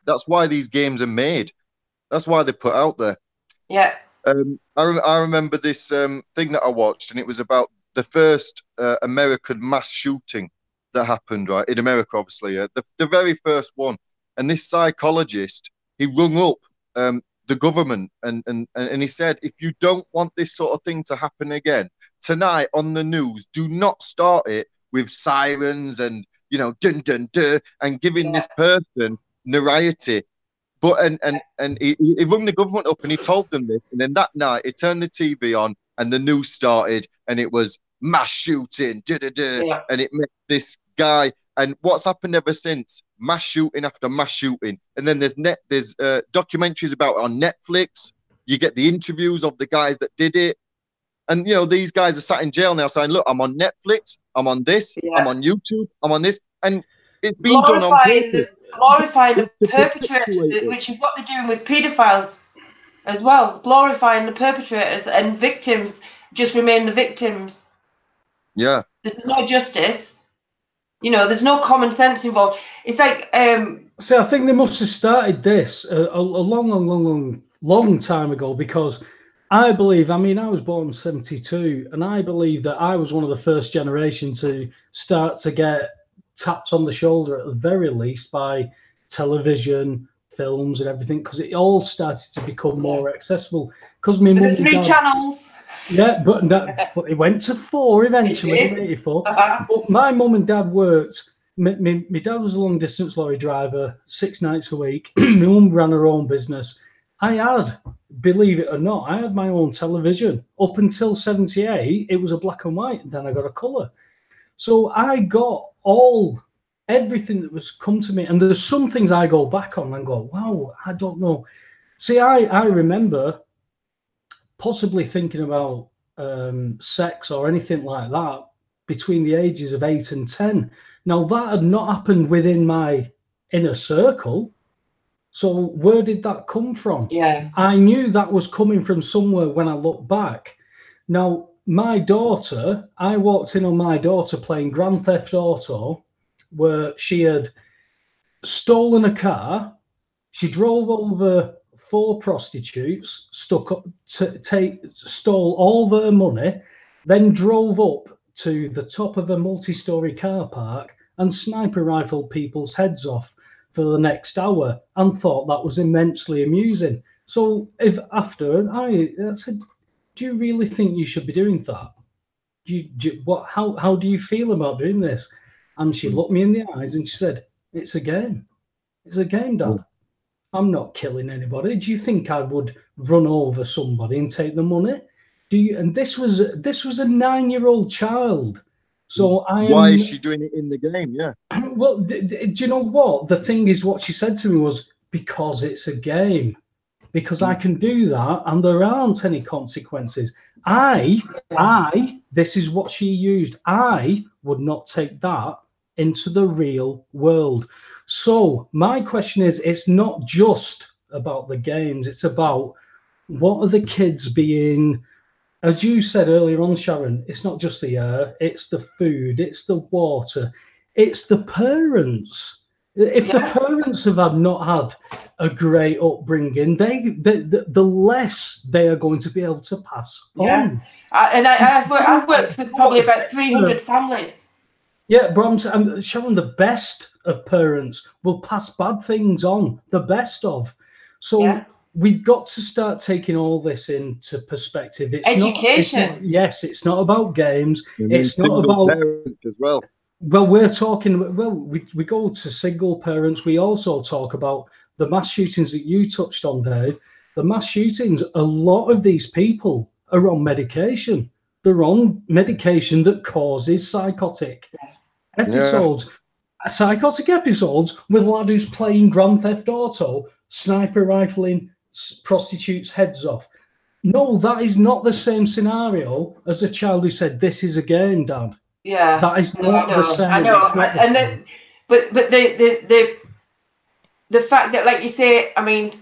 that's why these games are made. That's why they're put out there. Yeah. I remember this thing that I watched, and it was about the first American mass shooting that happened, right, in America, obviously, the very first one. And this psychologist, he rung up the government and he said, if you don't want this sort of thing to happen again, tonight on the news, do not start it with sirens and, you know, dun dun dun, and giving this person notoriety. But and he rung the government up and he told them this, and then that night he turned the TV on and the news started, and it was mass shooting, and it met this guy. And what's happened ever since? Mass shooting after mass shooting. And then there's documentaries about it on Netflix. You get the interviews of the guys that did it. And, you know, these guys are sat in jail now saying, look, I'm on Netflix, I'm on this, I'm on YouTube, I'm on this. And it's been done on purpose. Glorifying the perpetrators, which is what they're doing with paedophiles as well. Glorifying the perpetrators, and victims just remain the victims. Yeah. There's no justice. You know, there's no common sense involved. It's like so I think they must have started this a long time ago, because I believe, I mean, I was born in 72, and I believe that I was one of the first generation to start to get tapped on the shoulder, at the very least, by television, films and everything, because it all started to become more accessible. Because my mum, 3 channels. Yeah, but it went to 4 eventually in 84. But my mum and dad worked. My dad was a long distance lorry driver, 6 nights a week. My mum ran her own business. I had, believe it or not, I had my own television. Up until 78, it was a black and white, and then I got a colour. So I got everything that was come to me. And there's some things I go back on and go, wow, I don't know. See, I remember possibly thinking about sex or anything like that between the ages of 8 and 10. Now, that had not happened within my inner circle. So where did that come from? Yeah. I knew that was coming from somewhere when I look back. Now, my daughter, I walked in on my daughter playing Grand Theft Auto, where she had stolen a car. She drove over 4 prostitutes, stole all their money, then drove up to the top of a multi-story car park and sniper rifled people's heads off for the next hour and thought that was immensely amusing. So if after I said, do you really think you should be doing that? How do you feel about doing this? And she looked me in the eyes and she said, it's a game. It's a game, Dad. I'm not killing anybody. Do you think I would run over somebody and take the money? And this was a 9-year-old child. So why is she doing it in the game? Yeah. Well, do you know what? The thing is, what she said to me was, because it's a game, because I can do that and there aren't any consequences. This is what she used. I would not take that into the real world. So my question is, it's not just about the games. It's about what are the kids being, as you said earlier on, Sharon, it's not just the air, it's the food, it's the water, it's the parents. If the parents have not had a great upbringing, the less they are going to be able to pass on. I've worked with probably about 300 families. Yeah, but I'm showing the best of parents will pass bad things on, the best of. So we've got to start taking all this into perspective. It's education. It's not about games. It's not about parents as well. Well, we're talking. Well, we go to single parents. We also talk about the mass shootings that you touched on, Dave. The mass shootings. A lot of these people are on medication. They're on medication that causes psychotic episodes. Psychotic episodes with a lad who's playing Grand Theft Auto, sniper rifling prostitutes' heads off. No, that is not the same scenario as a child who said, "This is a game, Dad." Yeah, that is not the same. I know, but the fact that, like you say, I mean,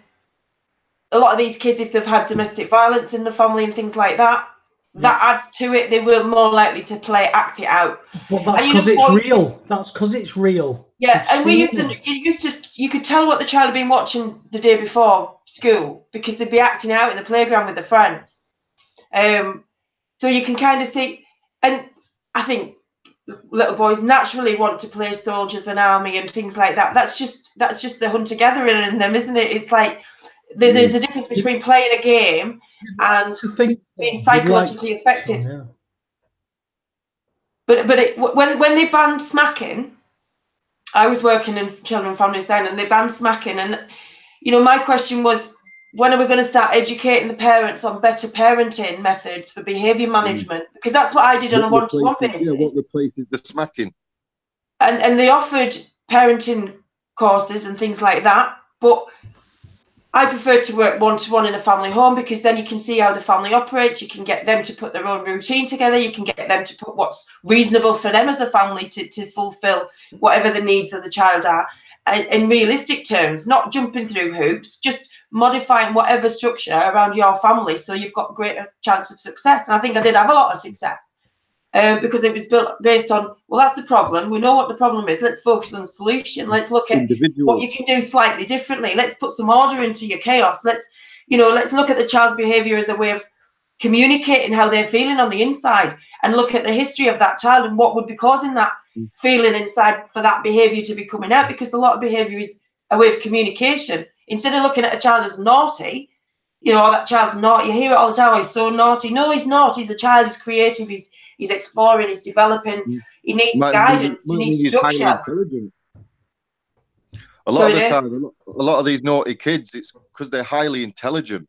a lot of these kids, if they've had domestic violence in the family and things like that, that adds to it. They were more likely to act it out. But that's because it's real. That's because it's real. Yeah, and you could tell what the child had been watching the day before school because they'd be acting out in the playground with their friends. So you can kind of see, and I think little boys naturally want to play soldiers and army and things like that. That's just the hunter-gatherer in them, isn't it? It's like there's a difference between playing a game and being psychologically affected. But when they banned smacking, I was working in children and families then, and they banned smacking, and my question was, when are we going to start educating the parents on better parenting methods for behaviour management? Because that's what I did on a one-to-one basis. Yeah, what replaces the smacking? And they offered parenting courses and things like that, but I prefer to work one-to-one in a family home because then you can see how the family operates. You can get them to put their own routine together. You can get them to put what's reasonable for them as a family to fulfil whatever the needs of the child are. And in realistic terms, not jumping through hoops, just modifying whatever structure around your family so you've got greater chance of success. And I think I did have a lot of success because it was built based on, well, that's the problem. We know what the problem is. Let's focus on the solution. Let's look at what you can do slightly differently. Let's put some order into your chaos. Let's look at the child's behavior as a way of communicating how they're feeling on the inside and look at the history of that child and what would be causing that feeling inside for that behavior to be coming out, because a lot of behavior is a way of communication. Instead of looking at a child as naughty, oh, that child's naughty, you hear it all the time, oh, he's so naughty. No, he's not. He's a child, he's creative, he's exploring, he's developing, he needs guidance, he needs structure. A lot of the time, a lot of these naughty kids, it's because they're highly intelligent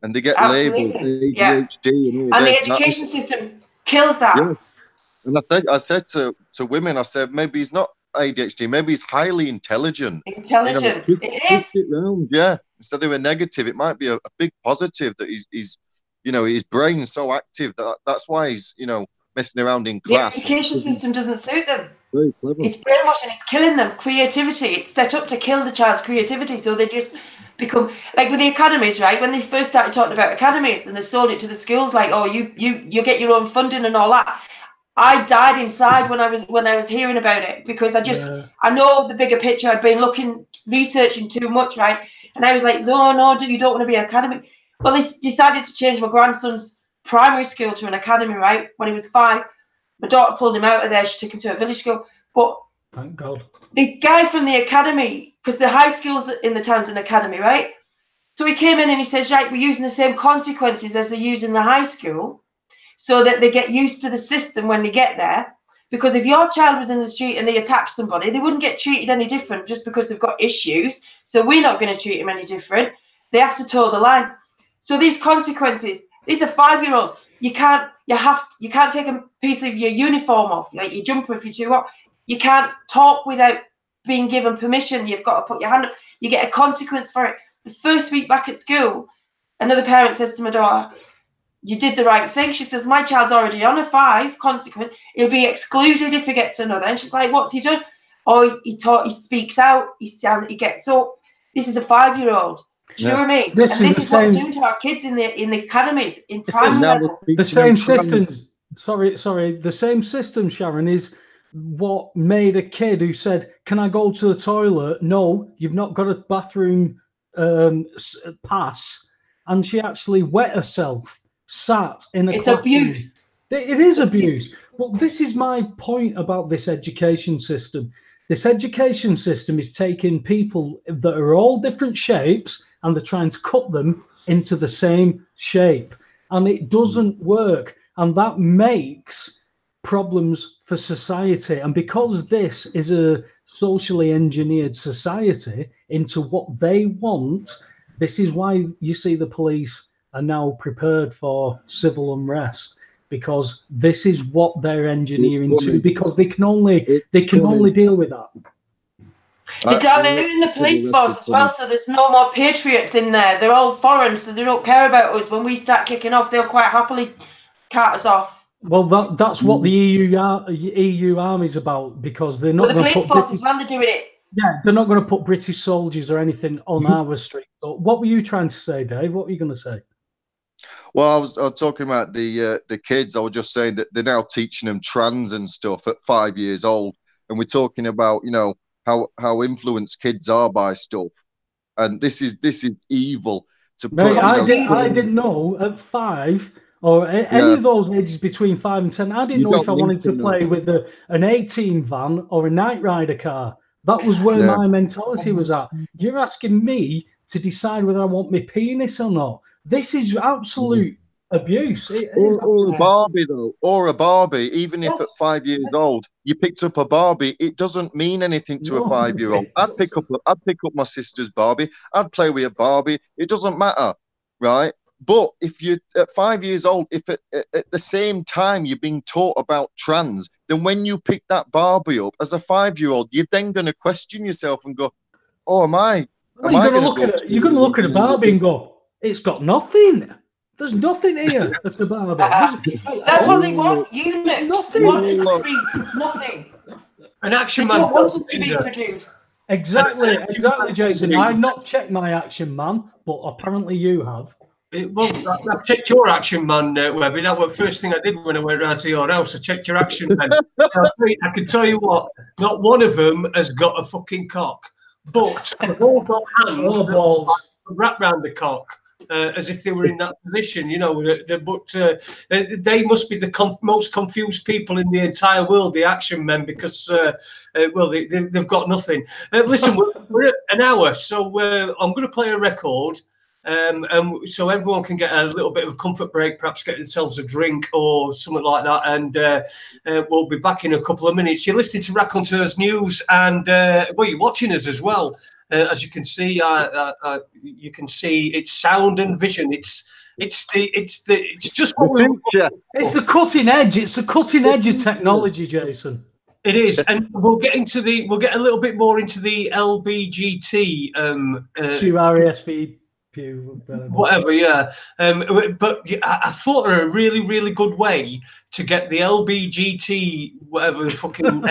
and they get labelled ADHD. And the education system kills that. Yeah. And I said to women, I said, maybe he's not ADHD, maybe he's highly intelligent. It is. It round, instead of a negative, it might be a big positive that he's his brain's so active that's why he's messing around in class. The education system doesn't suit them. Very clever. It's brainwashing. It's killing them. Creativity. It's set up to kill the child's creativity, so they just become like with the academies, right? When they first started talking about academies and they sold it to the schools, like, oh, you get your own funding and all that. I died inside when I was hearing about it, because I know the bigger picture. I'd been researching too much, right? And I was like, no, you don't want to be an academy. Well, they decided to change my grandson's primary school to an academy, right? When he was 5, my daughter pulled him out of there. She took him to a village school. But thank God, the guy from the academy because the high schools in the town's an academy, right? So he came in and he says, right, we're using the same consequences as they use in the high school so that they get used to the system when they get there. Because if your child was in the street and they attacked somebody, they wouldn't get treated any different just because they've got issues. So we're not going to treat them any different. They have to toe the line. So these consequences, these are 5-year-olds. You can't take a piece of your uniform off, like your jumper if you're too hot. You can't talk without being given permission. You've got to put your hand up. You get a consequence for it. The first week back at school, another parent says to my daughter, you did the right thing. She says, my child's already on a 5 consequence. He'll be excluded if he gets another. And she's like, what's he done? Oh, he speaks out. He gets up. This is a 5-year-old. Do you know what I mean? This is what we're doing to our kids in the academies, in primary level. The same system. Sorry. The same system, Sharon, is what made a kid who said, can I go to the toilet? No, you've not got a bathroom pass. And she actually wet herself, sat in a classroom. Abuse. It is abuse. Well, this is my point about this education system. This education system is taking people that are all different shapes and they're trying to cut them into the same shape. And it doesn't work. And that makes problems for society. And because this is a socially engineered society into what they want, this is why you see the police are now prepared for civil unrest, because this is what they're engineering to, because they can only deal with that. They're diluting the police force as well, so there's no more patriots in there. They're all foreign, so they don't care about us. When we start kicking off, they'll quite happily cart us off. Well, that's what the EU army's about, because they're not. Well, the police force as well, they're doing it. Yeah, they're not going to put British soldiers or anything on our street. So what were you trying to say, Dave? What were you going to say? Well, I was talking about the kids. I was just saying that they're now teaching them trans and stuff at 5 years old, and we're talking about, you know, how influenced kids are by stuff, and this is evil. I didn't know at 5 or any of those ages between 5 and 10. I didn't know if I wanted to play with an 18 van or a Knight Rider car. That was where my mentality was at. You're asking me to decide whether I want my penis or not. This is absolute abuse. Or a Barbie, though. Or a Barbie. Even if at 5 years old you picked up a Barbie, it doesn't mean anything to a 5-year-old. I'd pick up my sister's Barbie. I'd play with a Barbie. It doesn't matter, right? But if you're at 5 years old, if at the same time you're being taught about trans, then when you pick that Barbie up as a 5-year-old, you're then going to question yourself and go, "Oh, am I?" You're going to look at a Barbie and go, "It's got nothing. There's nothing here. It's a Barbie." That's what they want. Unit. Nothing. Nothing. An action man. They don't want us to be produced. Exactly, Jason. I've not checked my Action Man, but apparently you have. Well, I've checked your Action Man, Webby. That was the first thing I did when I went round to your house. I checked your Action Man. I can tell you what, not one of them has got a fucking cock, but they've all got hands wrapped round the cock, as if they were in that position, you know. They must be the most confused people in the entire world, the Action Men, because, they've got nothing. Listen, we're at an hour, so I'm going to play a record. So everyone can get a little bit of a comfort break, perhaps get themselves a drink or something like that, and we'll be back in a couple of minutes. You're listening to Raconteurs News, and you're watching us as well. As you can see, you can see it's sound and vision. It's just what we. It's the cutting edge. It's the cutting edge of technology, Jason. It is, and we'll get a little bit more into the LBGT. QRSV. Whatever, yeah. But I thought of a really, really good way to get the LBGT, whatever the fucking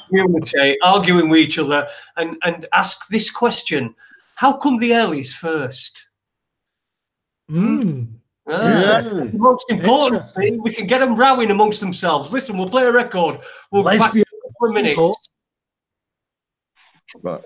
community, arguing with each other and ask this question: how come the L is first? The most important thing, we can get them rowing amongst themselves. Listen, we'll play a record. We'll be back in a couple of minutes. Right.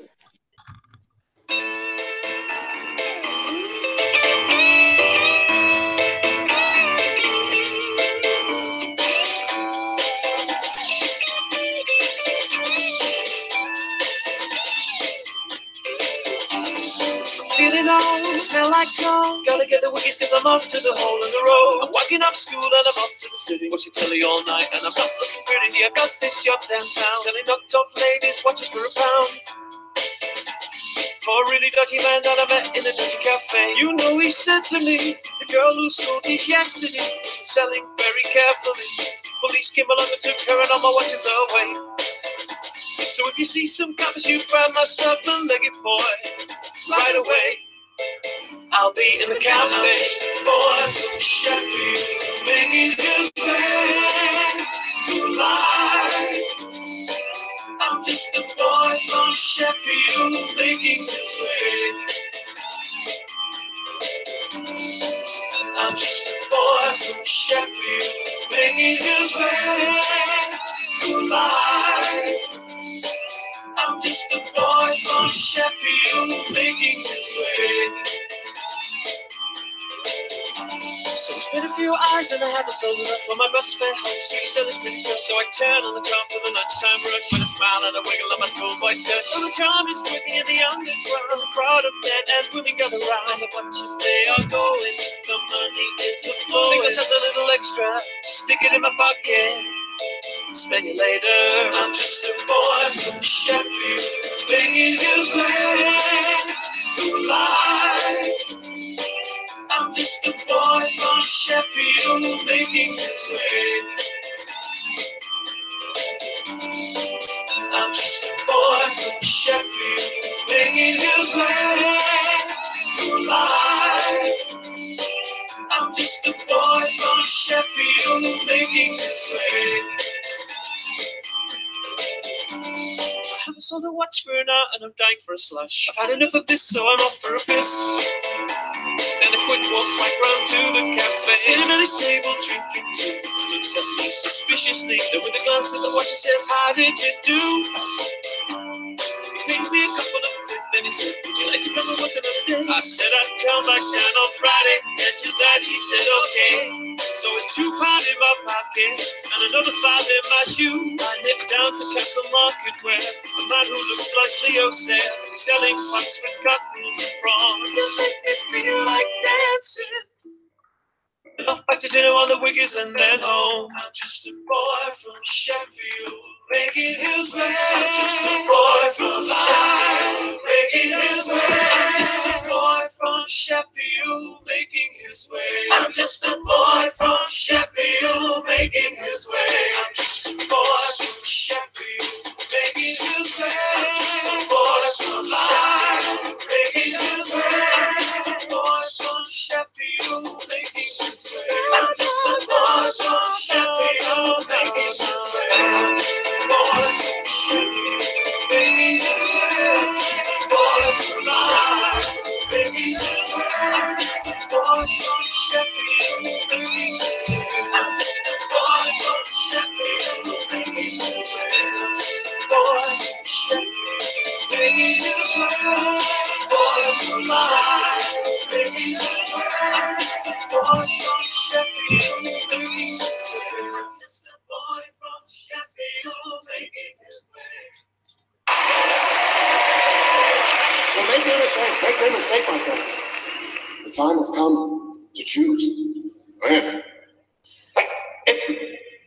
I go. Gotta get the wiggies cause I'm off to the hole in the road. I'm walking off school and I'm off to the city, watching telly all night. And I'm not looking pretty, I got this job downtown, selling knocked off ladies watches for £1. For a really dodgy man that I met in a dodgy cafe. You know he said to me, the girl who sold these yesterday wasn't selling very carefully. Police came along and took her and all my watches away. So if you see some coppers, you grab my stuff and leg it, boy, right away. I'll be in the cafe. Boy from Sheffield, making his way through life. I'm just a boy from Sheffield, making his way. I'm just a boy from Sheffield, making his way through life. I'm just a boy from Sheffield, making his way. So it's been a few hours and I haven't sold enough for my bus fare home. Street still is pretty tough, so I turn on the top for the lunchtime rush with a smile and a wiggle of my schoolboy touch. Oh, the charm is with me in the underground. There's a crowd of men and women gather round. The watches they are going, the money is the flow. Think I'll just a little extra, stick it in my pocket, spend it later. I'm just a boy from Sheffield, making his way through life. I'm just a boy from Sheffield, making his way. I'm just a boy from Sheffield, making his way through life. I'm just a boy from Sheffield, making his way. I haven't sold a watch for an hour and I'm dying for a slush. I've had enough of this, so I'm off for a piss. Then a quick walk back round to the cafe. Sitting at his table, drinking tea. Looks at me suspiciously. Then with a glance at the watch, he says, how did you do? He paid me a couple of quid. Then he said, would you like to come and work another day? I said I'd come back down on Friday. And to that he said, okay. So with £2 in my pocket and another 5 in my shoe, I nipped down to Castle Market where a man who looks like Leo said, selling pots with cocktails and prawns. You make me feel like dancing. Off back to dinner on the Wiggies and then home. I'm just a boy from Sheffield, making his way. I'm just a boy from Sheffield, making his way. I'm just a boy from Sheffield, making his way. I'm just a boy from Sheffield, making his way. I'm just a boy from Sheffield, making his way. I'm just a boy from Sheffield, making his way. I'm just a boy from Sheffield, making his way. I'm just a boy from Sheffield, making his way. I'm just a boy from Sheffield, making his way. Boy from life, making his way. I'm just a boy from Sheffield, making his way. I'm just a boy from Sheffield, making his way. I'm just a boy from Sheffield, making his way. Boy from life, making his way. I'm just a boy from Sheffield, making his way. I'm just a boy from Sheffield, making his way. Well, make no mistake, my friends. The time has come to choose.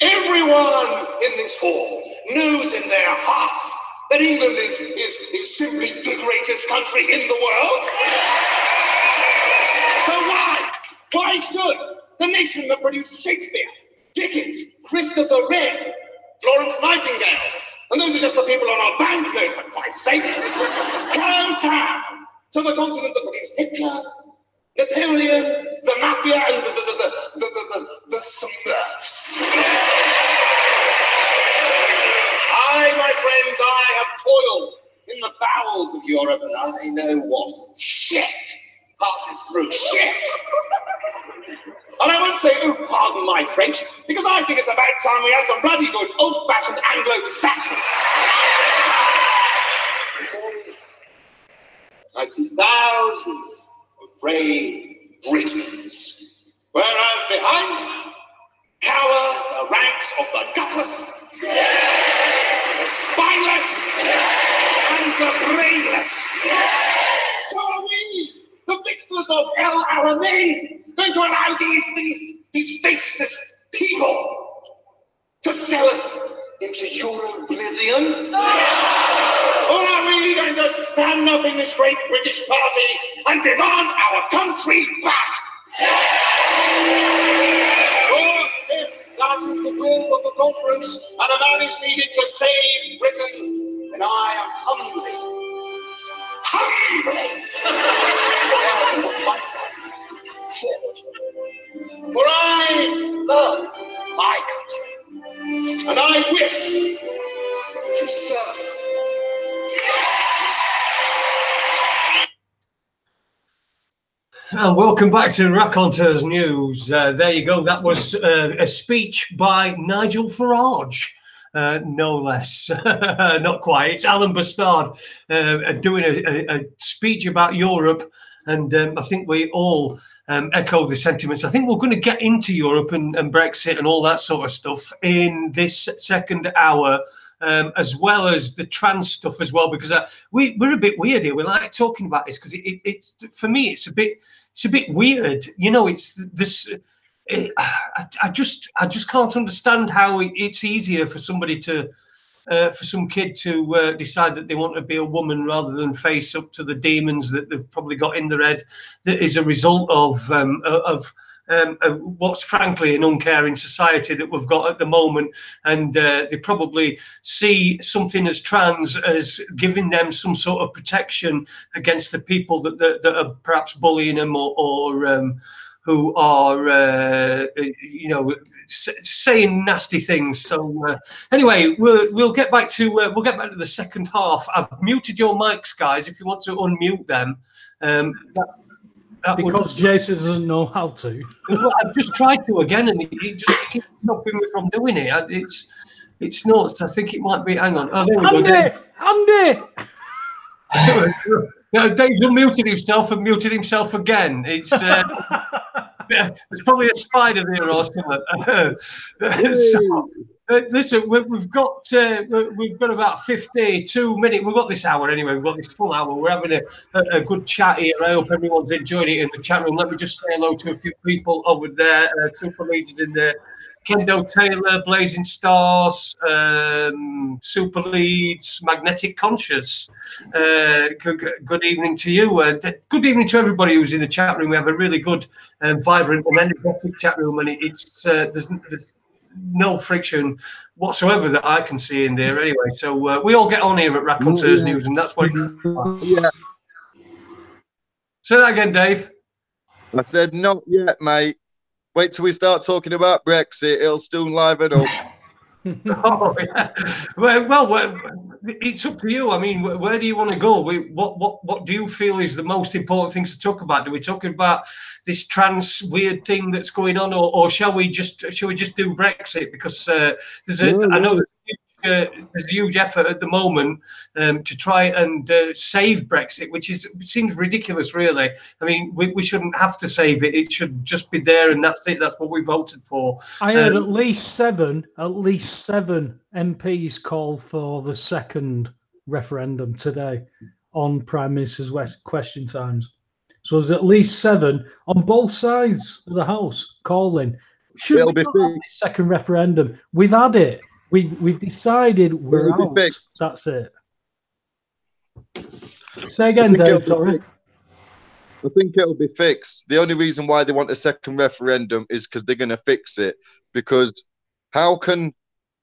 Everyone in this hall knows in their hearts that England is simply the greatest country in the world. So why should the nation that produced Shakespeare, Dickens, Christopher Wren, Florence Nightingale, and those are just the people on our banknote, for Christ's sake, go down to the continent that produced Hitler, Napoleon, the Mafia, and the Smurfs? My friends, I have toiled in the bowels of Europe, and I know what shit passes through shit. And I won't say, oh, pardon my French, because I think it's about time we had some bloody good old-fashioned Anglo-Saxon. Before me, I see thousands of brave Britons, whereas behind cower the ranks of the gutless, the spineless, and the brainless. So are we, the victors masters of hell are they going to allow these faceless people to sell us into your oblivion? Or are we going to stand up in this great British party and demand our country back? Or if that is the will of the conference and a man is needed to save Britain, then I am humbly to put myself forward. For I love my country, and I wish to serve. And welcome back to Raconteurs News. There you go. That was a speech by Nigel Farage, no less. Not quite. It's Alan Bastard doing a speech about Europe, and I think we all echo the sentiments. I think we're going to get into Europe and Brexit and all that sort of stuff in this second hour. As well as the trans stuff as well, because we're a bit weird here. We like talking about this because it's for me it's a bit weird. You know, it's this. I just can't understand how it's easier for somebody to for some kid to decide that they want to be a woman rather than face up to the demons that they've probably got in their head that is a result of what's frankly an uncaring society that we've got at the moment, and they probably see something as trans as giving them some sort of protection against the people that are perhaps bullying them or who are saying nasty things. So anyway, we'll get back to the second half. I've muted your mics, guys. If you want to unmute them. Because Jason doesn't know how to. Well, I've just tried to again, and it just keeps stopping me from doing it. It's nuts. I think it might be. Hang on. Oh, there we go. Andy! Dave's unmuted himself and muted himself again. It's there's probably a spider there or something. So, listen, we've got about 52 minutes. We've got this hour anyway. We've got this full hour. We're having a good chat here. I hope everyone's enjoyed it in the chat room. Let me just say hello to a few people over there. Super Legion in there. Kendo Taylor, Blazing Stars, Super Leads, Magnetic Conscious. Good evening to you. Good evening to everybody who's in the chat room. We have a really good, vibrant, and energetic chat room, and it's there's no friction whatsoever that I can see in there anyway. So we all get on here at Raconteurs News, and that's what Yeah. Say that again, Dave. I said not yet, mate. Wait till we start talking about Brexit. It'll soon liven up. Oh, yeah. Well, it's up to you. I mean, where do you want to go? What do you feel is the most important things to talk about? Do we talk about this trans weird thing that's going on, or shall we just do Brexit? Because I know there's a huge effort at the moment to try and save Brexit, which seems ridiculous, really. I mean, we shouldn't have to save it. It should just be there, and that's it. That's what we voted for. I heard at least seven MPs call for the second referendum today on Prime Minister's Question Times. So there's at least 7 on both sides of the House calling. Should we not have this second referendum? We've had it. We've decided we're out. That's it. Say again, Dave. Sorry. I think it'll be fixed. The only reason why they want a second referendum is because they're going to fix it. Because how can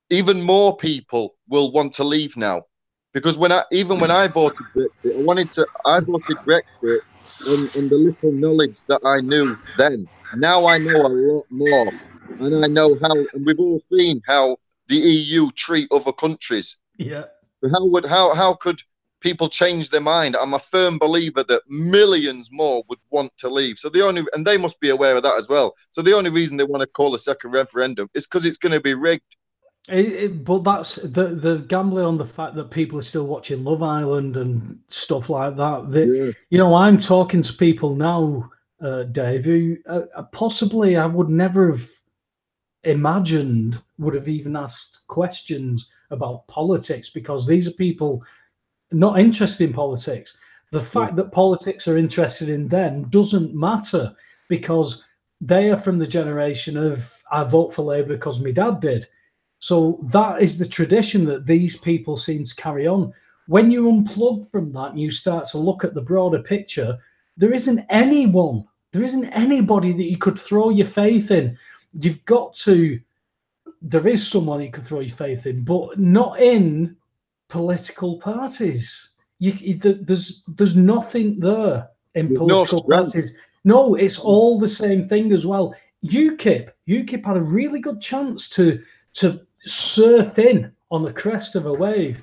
even more people will want to leave now? Because when I voted Brexit, I voted Brexit on the little knowledge that I knew then. Now I know a lot more, and I know how. And we've all seen how the EU treat other countries. Yeah. How could people change their mind? I'm a firm believer that millions more would want to leave. So and they must be aware of that as well. So the only reason they want to call a second referendum is because it's going to be rigged. But that's the gambling on the fact that people are still watching Love Island and stuff like that. You know, I'm talking to people now, Dave, who possibly I would never have imagined would have even asked questions about politics, because these are people not interested in politics. The fact that politics are interested in them doesn't matter, because they are from the generation of, I vote for Labour because my dad did. So that is the tradition that these people seem to carry on. When you unplug from that and you start to look at the broader picture, there isn't anyone, there isn't anybody that you could throw your faith in. You've got to, there is someone you could throw your faith in, but not in political parties. There's nothing there in political parties. No, it's all the same thing as well. UKIP had a really good chance to surf in on the crest of a wave.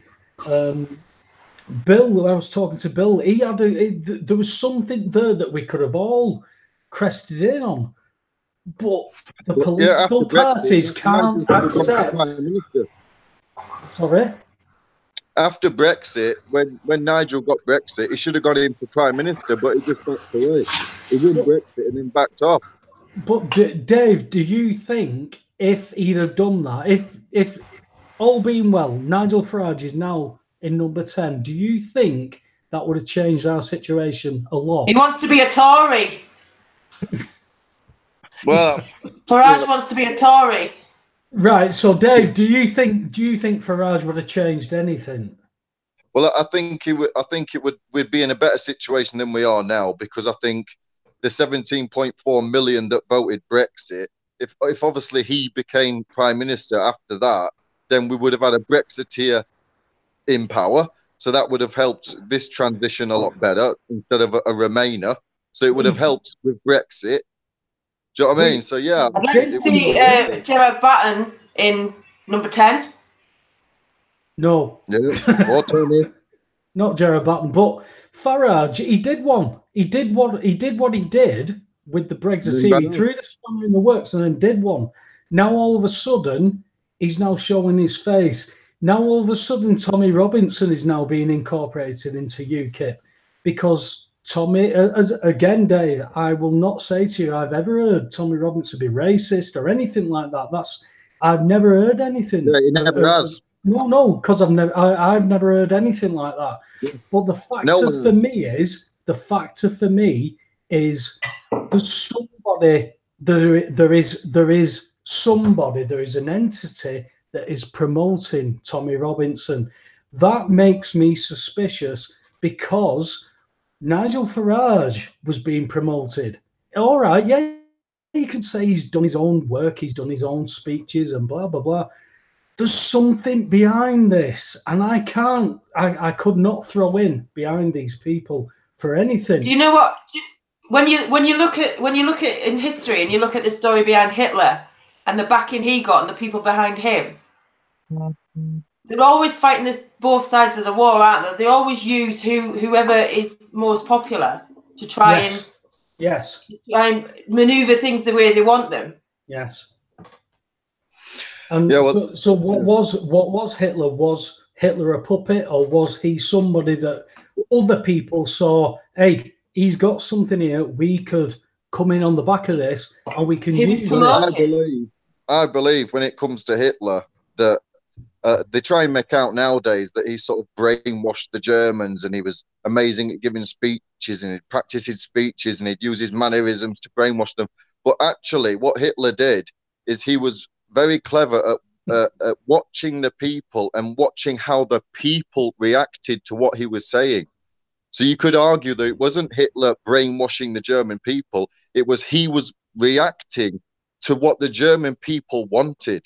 Bill, I was talking to Bill. He had there was something there that we could have all crested in on, but the political parties can't accept. Sorry. After Brexit, when Nigel got Brexit, he should have got in for Prime Minister, but he just backed away. He won Brexit and then backed off. But Dave, do you think if he'd have done that, if all being well, Nigel Farage is now in number 10, do you think that would have changed our situation a lot? He wants to be a Tory. Well, Farage wants to be a Tory. Right. So, Dave, do you think Farage would have changed anything? Well, I think we'd be in a better situation than we are now, because I think the 17.4 million that voted Brexit, if obviously he became Prime Minister after that, then we would have had a Brexiteer in power. So that would have helped this transition a lot better instead of a Remainer. So it would have helped with Brexit. Do you know what I mean? So yeah. I'd like to see Gerard Batten in number 10. No. Yeah. Not Gerard Batten, but Farage. He did one. He did what he did with the Brexit. He threw the spanner in the works and then did one. Now all of a sudden, he's now showing his face. Now all of a sudden, Tommy Robinson is now being incorporated into UKIP, because Tommy, again, Dave, I will not say to you I've ever heard Tommy Robinson be racist or anything like that. I've never heard anything. Yeah, he never has. No, because I've never heard anything like that. Yeah. But the factor for me is there's somebody, there is somebody, there is an entity that is promoting Tommy Robinson. That makes me suspicious, because Nigel Farage was being promoted. All right, yeah, you can say he's done his own work, he's done his own speeches and blah, blah, blah. There's something behind this, and I could not throw in behind these people for anything. Do you know what? When you look at in history and you look at the story behind Hitler and the backing he got and the people behind him, they're always fighting both sides of the war, aren't they? They always use whoever is most popular to try and maneuver things the way they want them. Yes. And yeah, so what was Hitler? Was Hitler a puppet, or was he somebody that other people saw, hey, he's got something here, we could come in on the back of this and we can use this? I believe when it comes to Hitler that they try and make out nowadays that he sort of brainwashed the Germans and he was amazing at giving speeches and he'd practice his speeches and he'd use his mannerisms to brainwash them. But actually what Hitler did is he was very clever at watching the people and watching how the people reacted to what he was saying. So you could argue that it wasn't Hitler brainwashing the German people. It was he was reacting to what the German people wanted.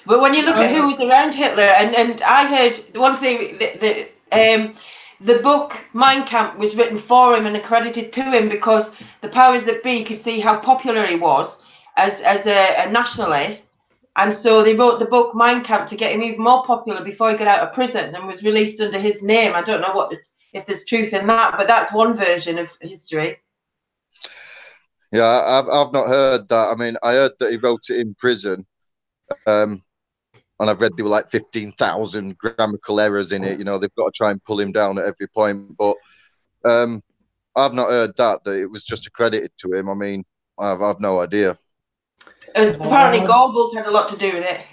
But when you look at who was around Hitler, and I heard one thing, the book Mein Kampf was written for him and accredited to him because the powers that be could see how popular he was as a nationalist, and so they wrote the book Mein Kampf to get him even more popular before he got out of prison and was released under his name. I don't know if there's truth in that, but that's one version of history. Yeah, I've not heard that. I mean, I heard that he wrote it in prison, and I've read there were like 15,000 grammatical errors in it. You know, they've got to try and pull him down at every point. But I've not heard that it was just accredited to him. I mean, I've no idea. Apparently, Goebbels had a lot to do with it.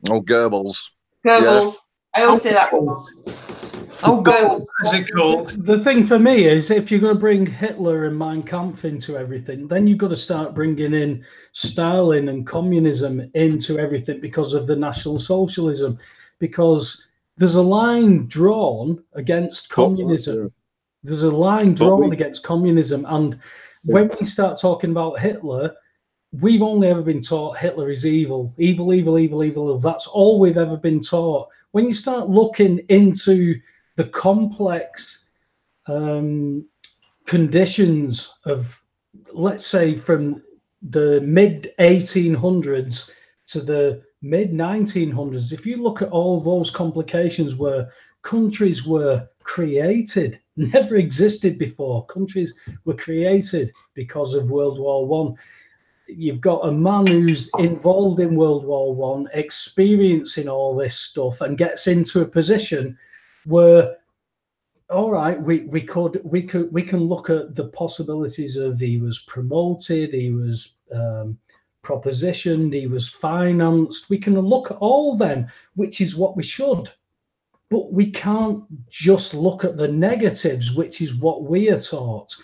Oh, Goebbels. Goebbels. Yeah. I always say that. Oh God, is it called? The thing for me is, if you're going to bring Hitler and Mein Kampf into everything, then you've got to start bringing in Stalin and communism into everything because of the National Socialism, because there's a line drawn against communism. There's a line drawn against communism, and when we start talking about Hitler, we've only ever been taught Hitler is evil, evil, evil, evil, evil. That's all we've ever been taught. When you start looking into the complex conditions of, let's say, from the mid 1800s to the mid 1900s, if you look at all those complications where countries were created, never existed before, countries were created because of World War One. You've got a man who's involved in World War One, experiencing all this stuff, and gets into a position where, all right, we can look at the possibilities of, he was promoted, he was propositioned, he was financed. We can look at all them, which is what we should, but we can't just look at the negatives, which is what we are taught.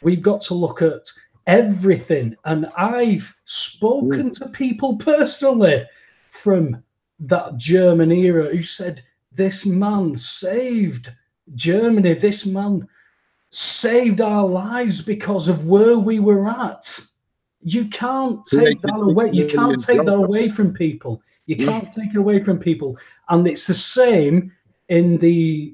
We've got to look at everything. And I've spoken to people personally from that German era who said, this man saved Germany, this man saved our lives because of where we were at. You can't take that away. You can't take that away from people. You can't take it away from people. And it's the same in the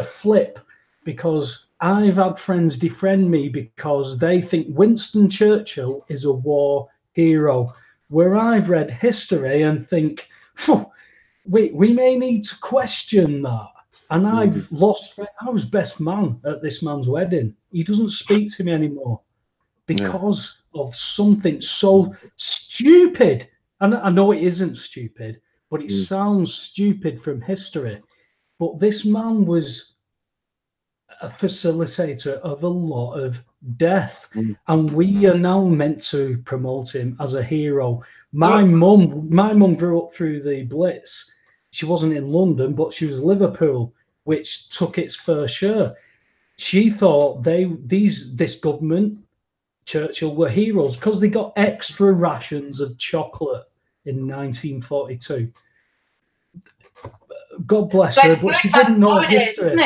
flip, because I've had friends defriend me because they think Winston Churchill is a war hero, where I've read history and think, we may need to question that. And I've lost, I was best man at this man's wedding. He doesn't speak to me anymore because of something so stupid. And I know it isn't stupid, but it sounds stupid from history. But this man was a facilitator of a lot of death, and we are now meant to promote him as a hero. My mum grew up through the Blitz. She wasn't in London, but she was Liverpool, which took its fair share. She thought this government, Churchill, were heroes because they got extra rations of chocolate in 1942. God bless her, but she didn't know history.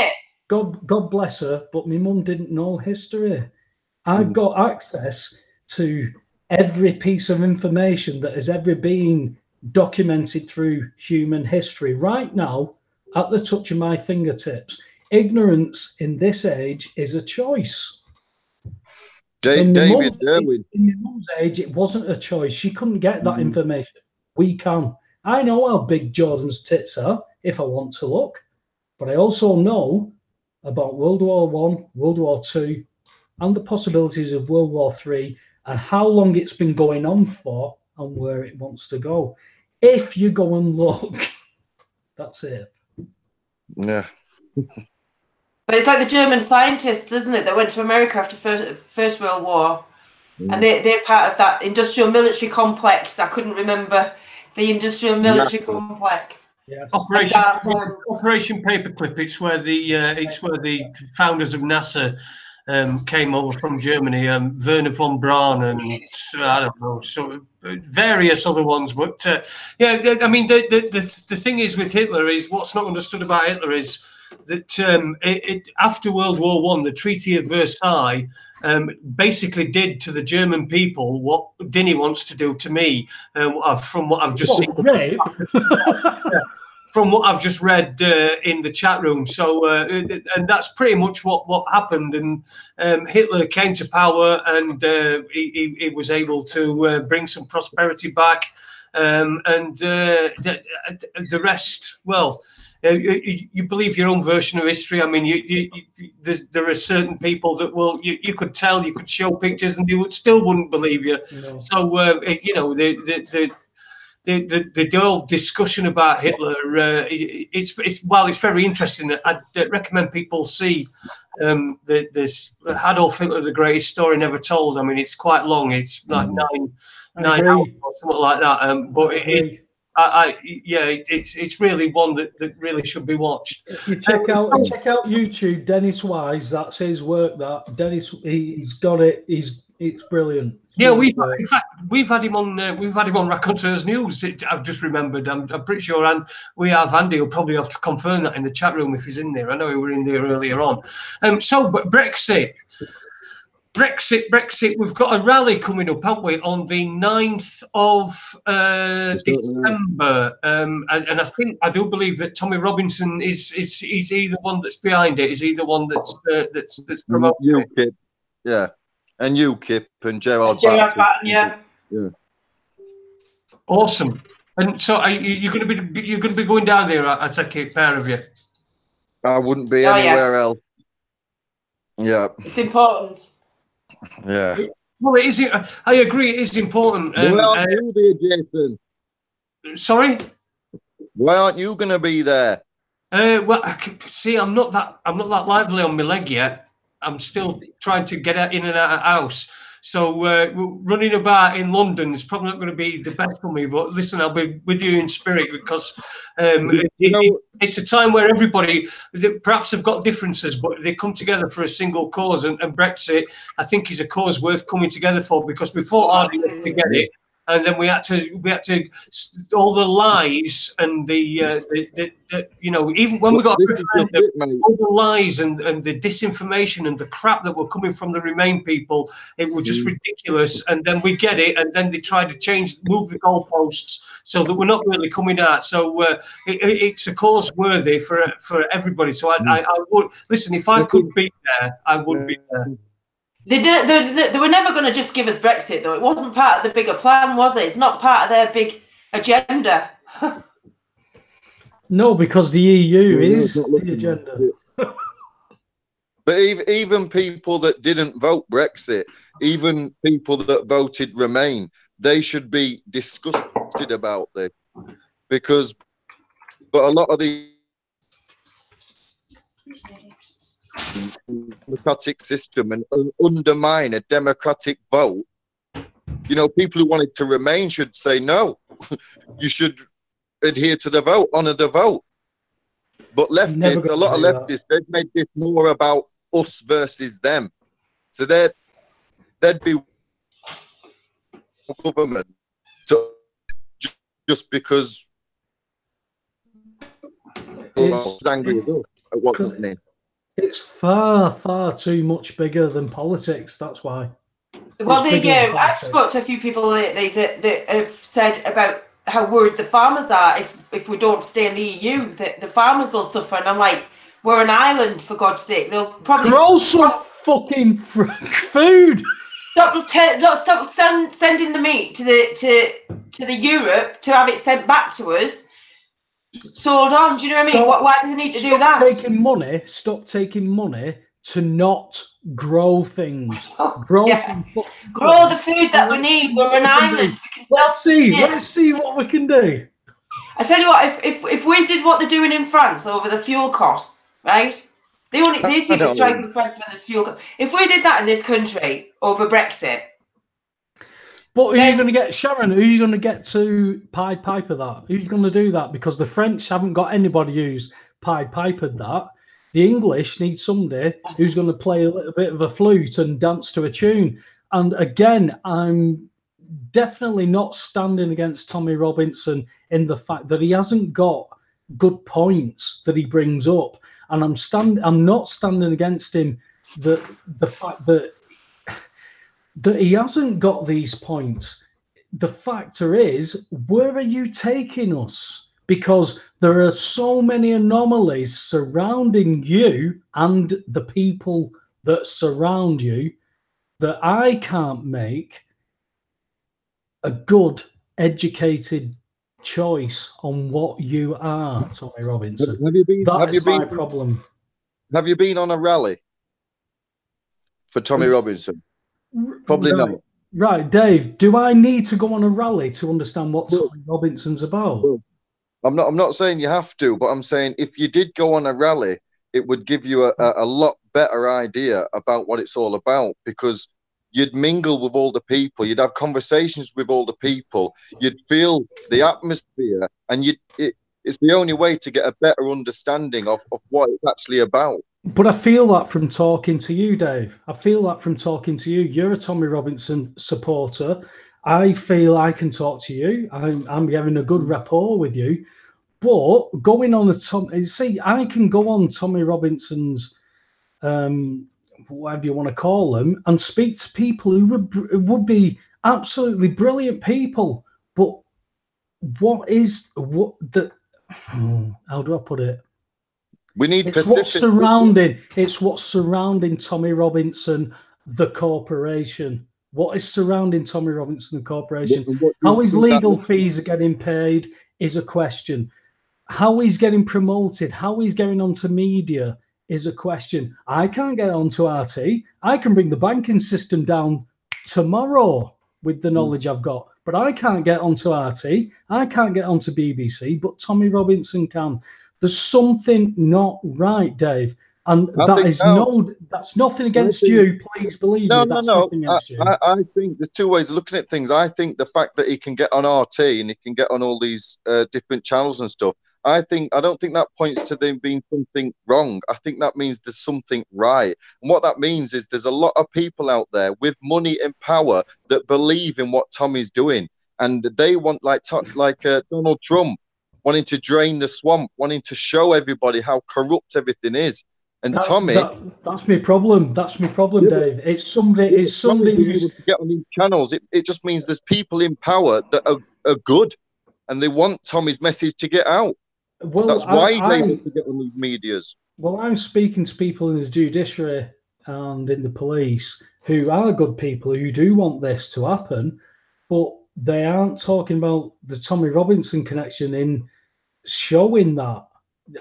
God bless her, but my mum didn't know history. I've got access to every piece of information that has ever been documented through human history right now at the touch of my fingertips. Ignorance in this age is a choice. In my mum's age, it wasn't a choice. She couldn't get that information. We can. I know how big Jordan's tits are if I want to look, but I also know about World War One, World War Two, and the possibilities of World War Three, and how long it's been going on for, and where it wants to go. If you go and look, that's it. Yeah. But it's like the German scientists, isn't it, that went to America after First World War, and they're part of that industrial military complex. I couldn't remember the industrial military complex. Yes. Operation Paperclip. It's where the founders of NASA came over from Germany. Werner von Braun and I don't know, so various other ones. But I mean, the thing is with Hitler is what's not understood about Hitler is that after World War One, the Treaty of Versailles basically did to the German people what Dinny wants to do to me. From what I've just seen. From what I've just read in the chat room. So, and that's pretty much what happened. And Hitler came to power, and he was able to bring some prosperity back. And the rest, well, you believe your own version of history. I mean, there are certain people that will, you could tell, you could show pictures, and they still wouldn't believe you. No. So, you know, the whole discussion about Hitler, it's very interesting. I'd recommend people see this Adolf Hitler, the Greatest Story Never Told. I mean, it's quite long. It's like nine hours or something like that. But it's really one that really should be watched. If you check out YouTube, Dennis Wise, that's his work. That Dennis, he's got it. It's brilliant. Yeah, in fact we've had him on Raconteurs News. I've just remembered. I'm pretty sure, and we have Andy. Will probably have to confirm that in the chat room if he's in there. I know he were in there earlier on. But Brexit. We've got a rally coming up, haven't we, on the 9th of December? And I do believe that Tommy Robinson is he the one that's behind it? Is he the one that's promoting UKIP, it? Yeah, and UKIP and Gerard Batten, yeah. Awesome. And so you're going to be going down there? I take it, pair of you. I wouldn't be anywhere else. Yeah, it's important. Yeah. Well, it is. I agree. It is important. Why aren't you there, Jason? Sorry. Why aren't you going to be there? Well, I'm not that lively on my leg yet. I'm still trying to get in and out of the house. So running about in London is probably not going to be the best for me. But listen, I'll be with you in spirit because it's a time where everybody perhaps have got differences, but they come together for a single cause. And Brexit, I think, is a cause worth coming together for because we fought hard to get it. And then we had to all the lies and the even when we got a referendum, all the lies and the disinformation and the crap that were coming from the Remain people, it was just ridiculous. And then we get it, and then they tried to move the goalposts so that we're not really coming out. So it's a cause worthy for everybody. So I would listen, if I could be there, I would be there. They were never going to just give us Brexit, though. It wasn't part of the bigger plan, was it? It's not part of their big agenda. No, because the EU is the agenda. But even people that didn't vote Brexit, even people that voted Remain, they should be disgusted about this. But a lot of the democratic system and undermine a democratic vote. People who wanted to remain should say no. You should adhere to the vote, honour the vote. But a lot of leftists, they've made this more about us versus them. So they'd be government just because it's angry at us at what's happening. It's far, far too much bigger than politics. That's why. Well, there you go. I've spoken to a few people lately that have said about how worried the farmers are if we don't stay in the EU, that the farmers will suffer. And I'm like, we're an island, for God's sake. They'll probably grow some fucking food. Stop sending the meat to the Europe to have it sent back to us. Sold on. Do you know what I mean? Why do they need to do that? Stop taking money to not grow things. Grow the food that we need. We're an island. Let's see what we can do. I tell you what, if we did what they're doing in France over the fuel costs, right? They seem to strike in France with this fuel cost. If we did that in this country over Brexit. But who are you going to get, Sharon? Who are you going to get to Pied Piper that? Who's going to do that? Because the French haven't got anybody who's Pied Pipered that. The English need somebody who's going to play a little bit of a flute and dance to a tune. And again, I'm definitely not standing against Tommy Robinson in the fact that he hasn't got good points that he brings up. And I'm not standing against him the fact that he hasn't got these points. The factor is, where are you taking us? Because there are so many anomalies surrounding you and the people that surround you that I can't make a good, educated choice on what you are, Tommy Robinson. That's my problem. Have you been on a rally for Tommy Robinson? Probably right. not. Right, Dave, do I need to go on a rally to understand what Tommy Robinson's about? I'm not saying you have to, but I'm saying if you did go on a rally, it would give you a lot better idea about what it's all about, because you'd mingle with all the people, you'd have conversations with all the people, you'd feel the atmosphere, and it's the only way to get a better understanding of what it's actually about. But I feel that from talking to you, Dave. I feel that from talking to you. You're a Tommy Robinson supporter. I feel I can talk to you. I'm having a good rapport with you. But going on I can go on Tommy Robinson's, whatever you want to call them, and speak to people who would be absolutely brilliant people. But how do I put it? We need It's what's surrounding Tommy Robinson, the corporation. What is surrounding Tommy Robinson, the corporation? How his legal fees are getting paid is a question. How he's getting promoted, how he's getting onto media is a question. I can't get onto RT. I can bring the banking system down tomorrow with the knowledge I've got, but I can't get onto RT. I can't get onto BBC, but Tommy Robinson can. There's something not right, Dave. And that's nothing against you. Please believe me. That's nothing against you. I think there's two ways of looking at things. I think the fact that he can get on RT and he can get on all these different channels and stuff, I don't think that points to there being something wrong. I think that means there's something right. And what that means is there's a lot of people out there with money and power that believe in what Tommy's doing. And they want, like Donald Trump, wanting to drain the swamp, wanting to show everybody how corrupt everything is. And that's my problem. That's my problem, Dave. It's somebody who's able to get on these channels. It just means there's people in power that are good, and they want Tommy's message to get out. Well, that's why he's able to get on these medias. Well, I'm speaking to people in the judiciary and in the police who are good people who do want this to happen, but they aren't talking about the Tommy Robinson connection in showing that.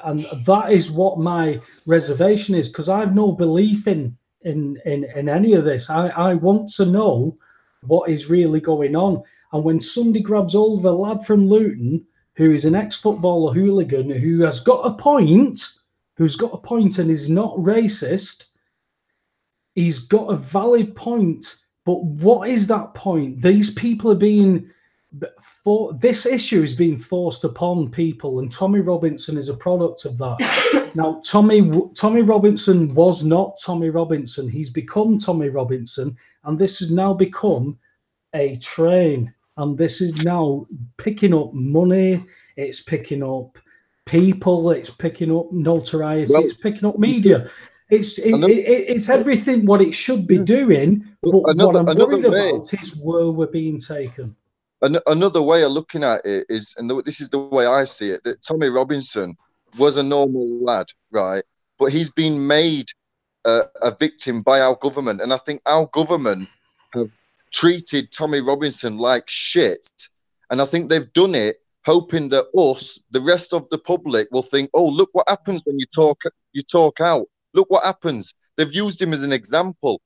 And that is what my reservation is, because I've no belief in any of this. I want to know what is really going on. And when somebody grabs hold of a lad from Luton who is an ex-footballer hooligan who has got a point, and is not racist, he's got a valid point. But what is that point? These people are being... this issue is being forced upon people, and Tommy Robinson is a product of that. Now, Tommy Robinson was not Tommy Robinson. He's become Tommy Robinson, and this has now become a train, and this is now picking up money, it's picking up people, it's picking up notoriety, it's picking up media. It's everything what it should be doing, but what I'm worried about is where we're being taken. Another way of looking at it is, and this is the way I see it, that Tommy Robinson was a normal lad, right? But he's been made a victim by our government. And I think our government have treated Tommy Robinson like shit. And I think they've done it hoping that the rest of the public, will think, oh, look what happens when you talk out. Look what happens. They've used him as an example.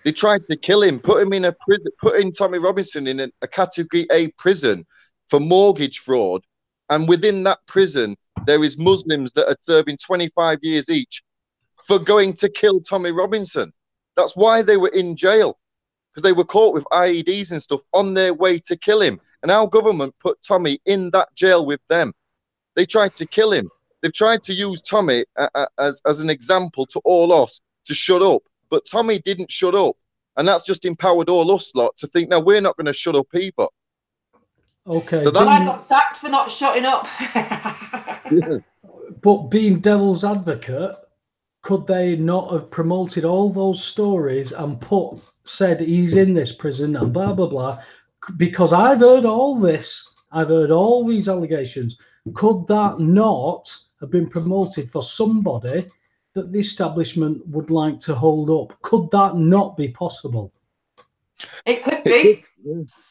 They tried to kill him, putting Tommy Robinson in a Category A prison for mortgage fraud. And within that prison, there is Muslims that are serving 25 years each for going to kill Tommy Robinson. That's why they were in jail, because they were caught with IEDs and stuff on their way to kill him. And our government put Tommy in that jail with them. They tried to kill him. They've tried to use Tommy as an example to all us to shut up. But Tommy didn't shut up. And that's just empowered all us lot to think, no, we're not going to shut up either. Okay. So I got sacked for not shutting up. Yeah. But being devil's advocate, could they not have promoted all those stories and said he's in this prison and blah, blah, blah? Because I've heard all this. I've heard all these allegations. Could that not have been promoted for somebody that the establishment would like to hold up? Could that not be possible? It could be.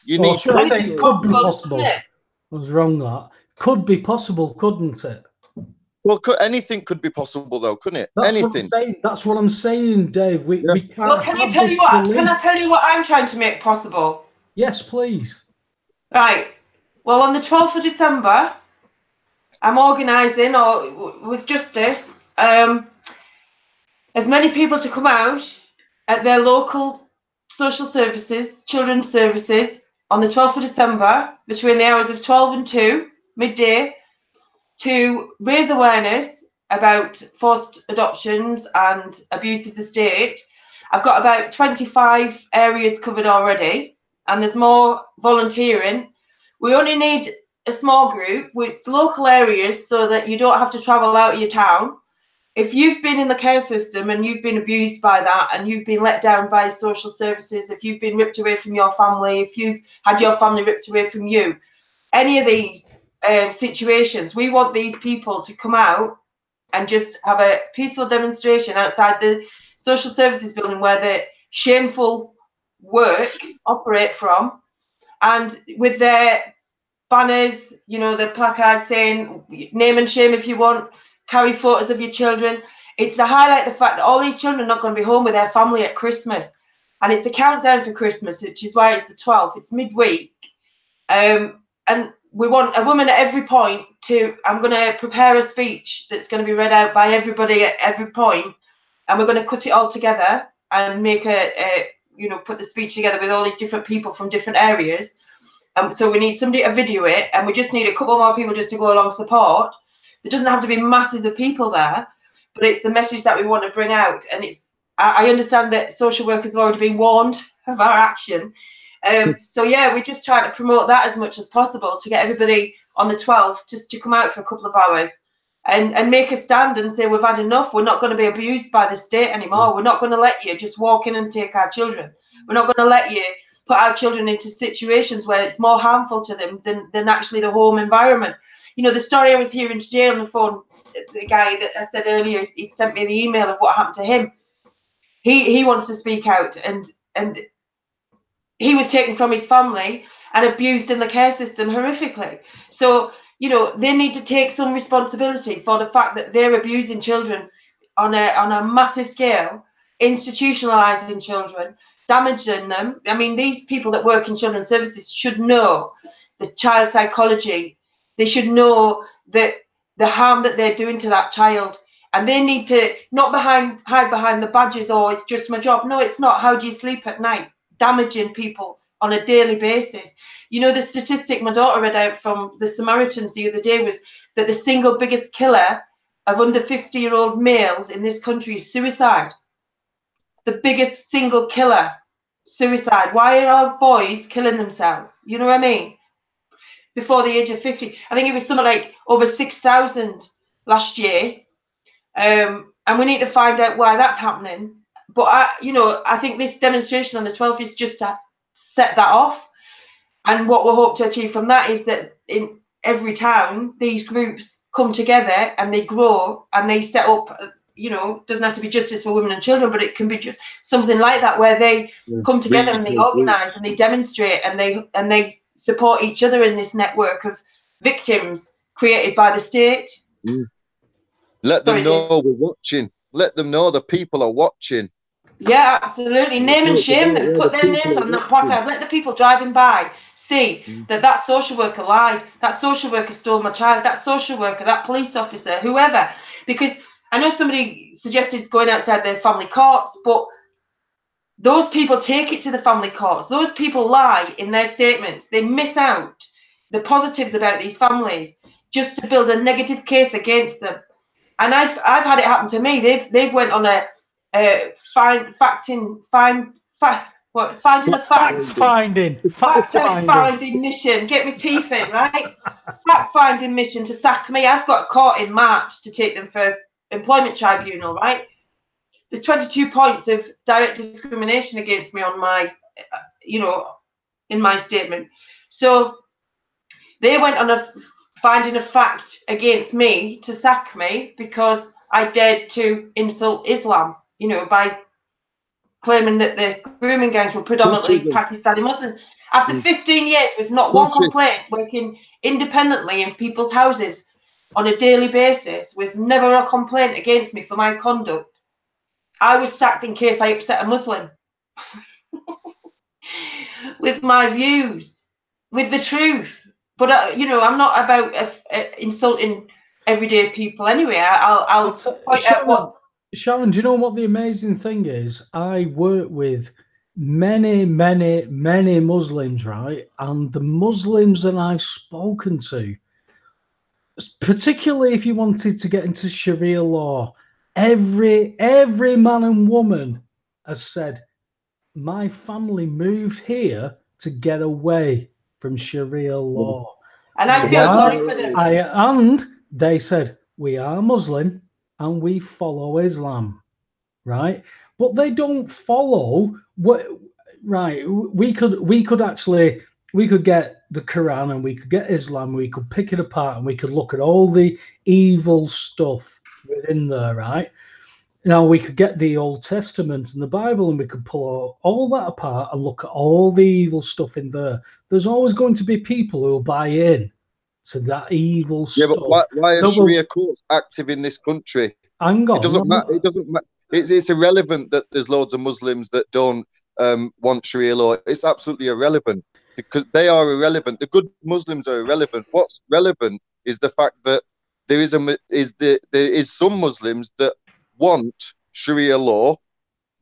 Should I say it could be possible? I was wrong that. Could be possible, couldn't it? Well, anything could be possible, though, couldn't it? Anything. That's what I'm saying, Dave. We can't. Well, can I tell you what? Can I tell you what I'm trying to make possible? Yes, please. Right. Well, on the 12th of December, I'm organising, with Justice, as many people to come out at their local social services, children's services, on the 12th of December between the hours of 12 and 2, midday, to raise awareness about forced adoptions and abuse of the state. I've got about 25 areas covered already, and there's more volunteering. We only need a small group with local areas so that you don't have to travel out of your town. If you've been in the care system and you've been abused by that and you've been let down by social services, if you've been ripped away from your family, if you've had your family ripped away from you, any of these situations, we want these people to come out and just have a peaceful demonstration outside the social services building where the shameful work operate from, and with their banners, you know, the placards saying name and shame if you want, carry photos of your children. It's to highlight the fact that all these children are not going to be home with their family at Christmas, and it's a countdown for Christmas, which is why it's the 12th. It's midweek, and we want a woman at every point to, I'm going to prepare a speech that's going to be read out by everybody at every point, and we're going to cut it all together and make you know, put the speech together with all these different people from different areas. So we need somebody to video it, and we just need a couple more people just to go along support. There doesn't have to be masses of people there, but it's the message that we want to bring out. And it's, I understand that social workers have already been warned of our action. So yeah, we just try to promote that as much as possible to get everybody on the 12th just to come out for a couple of hours and make a stand and say, we've had enough. We're not going to be abused by the state anymore. We're not going to let you just walk in and take our children. We're not going to let you put our children into situations where it's more harmful to them than actually the home environment. You know, the story I was hearing today on the phone, the guy that I said earlier, he sent me the email of what happened to him. He wants to speak out, and he was taken from his family and abused in the care system horrifically. So, you know, they need to take some responsibility for the fact that they're abusing children on a massive scale, institutionalizing children, damaging them. I mean, these people that work in children's services should know the child psychology. They should know that the harm that they're doing to that child, and they need to not hide behind the badges, or it's just my job. No, it's not. How do you sleep at night? Damaging people on a daily basis. You know, the statistic my daughter read out from the Samaritans the other day was that the single biggest killer of under 50-year-old males in this country is suicide. The biggest single killer, suicide. Why are our boys killing themselves? You know what I mean? Before the age of 50. I think it was something like over 6,000 last year. And we need to find out why that's happening. But, you know, I think this demonstration on the 12th is just to set that off. And what we hope to achieve from that is that in every town, these groups come together and they grow and they set up, you know, doesn't have to be justice for women and children, but it can be just something like that where they come together and they organise and they demonstrate and they support each other in this network of victims created by the state. Let them know we're watching. Let them know the people are watching. Yeah, absolutely. Name and shame them. Put their names on that placard. Let the people driving by see that social worker lied. That social worker stole my child. That social worker, that police officer, whoever. Because I know somebody suggested going outside their family courts, but those people take it to the family courts. Those people lie in their statements. They miss out the positives about these families just to build a negative case against them. And I've had it happen to me. They've went on a fact-finding mission. Get my teeth in, right? Fact-finding mission to sack me. I've got a court in March to take them for employment tribunal, right? There's 22 points of direct discrimination against me on my, you know, in my statement. So they went on finding a fact against me to sack me because I dared to insult Islam, you know, by claiming that the grooming gangs were predominantly Pakistani Muslims. After 15 years with not one complaint, working independently in people's houses on a daily basis with never a complaint against me for my conduct, I was sacked in case I upset a Muslim. With my views, with the truth. But, you know, I'm not about insulting everyday people anyway. I'll point out what... Sharon, do you know what the amazing thing is? I work with many Muslims, right? And the Muslims that I've spoken to, particularly if you wanted to get into Sharia law, every man and woman has said, my family moved here to get away from Sharia law. And I feel sorry for them. And they said, we are Muslim and we follow Islam, right? But they don't follow what, right? We could get the Quran and we could get Islam, we could pick it apart and we could look at all the evil stuff within there, right? Now we could get the Old Testament and the Bible and we could pull all that apart and look at all the evil stuff in there. There's always going to be people who will buy in to that evil stuff. Yeah, but why are Sharia courts active in this country? Hang on. It doesn't matter. It doesn't matter. It's irrelevant that there's loads of Muslims that don't want Sharia law. It's absolutely irrelevant because they are irrelevant. The good Muslims are irrelevant. What's relevant is the fact that there is some Muslims that want Sharia law.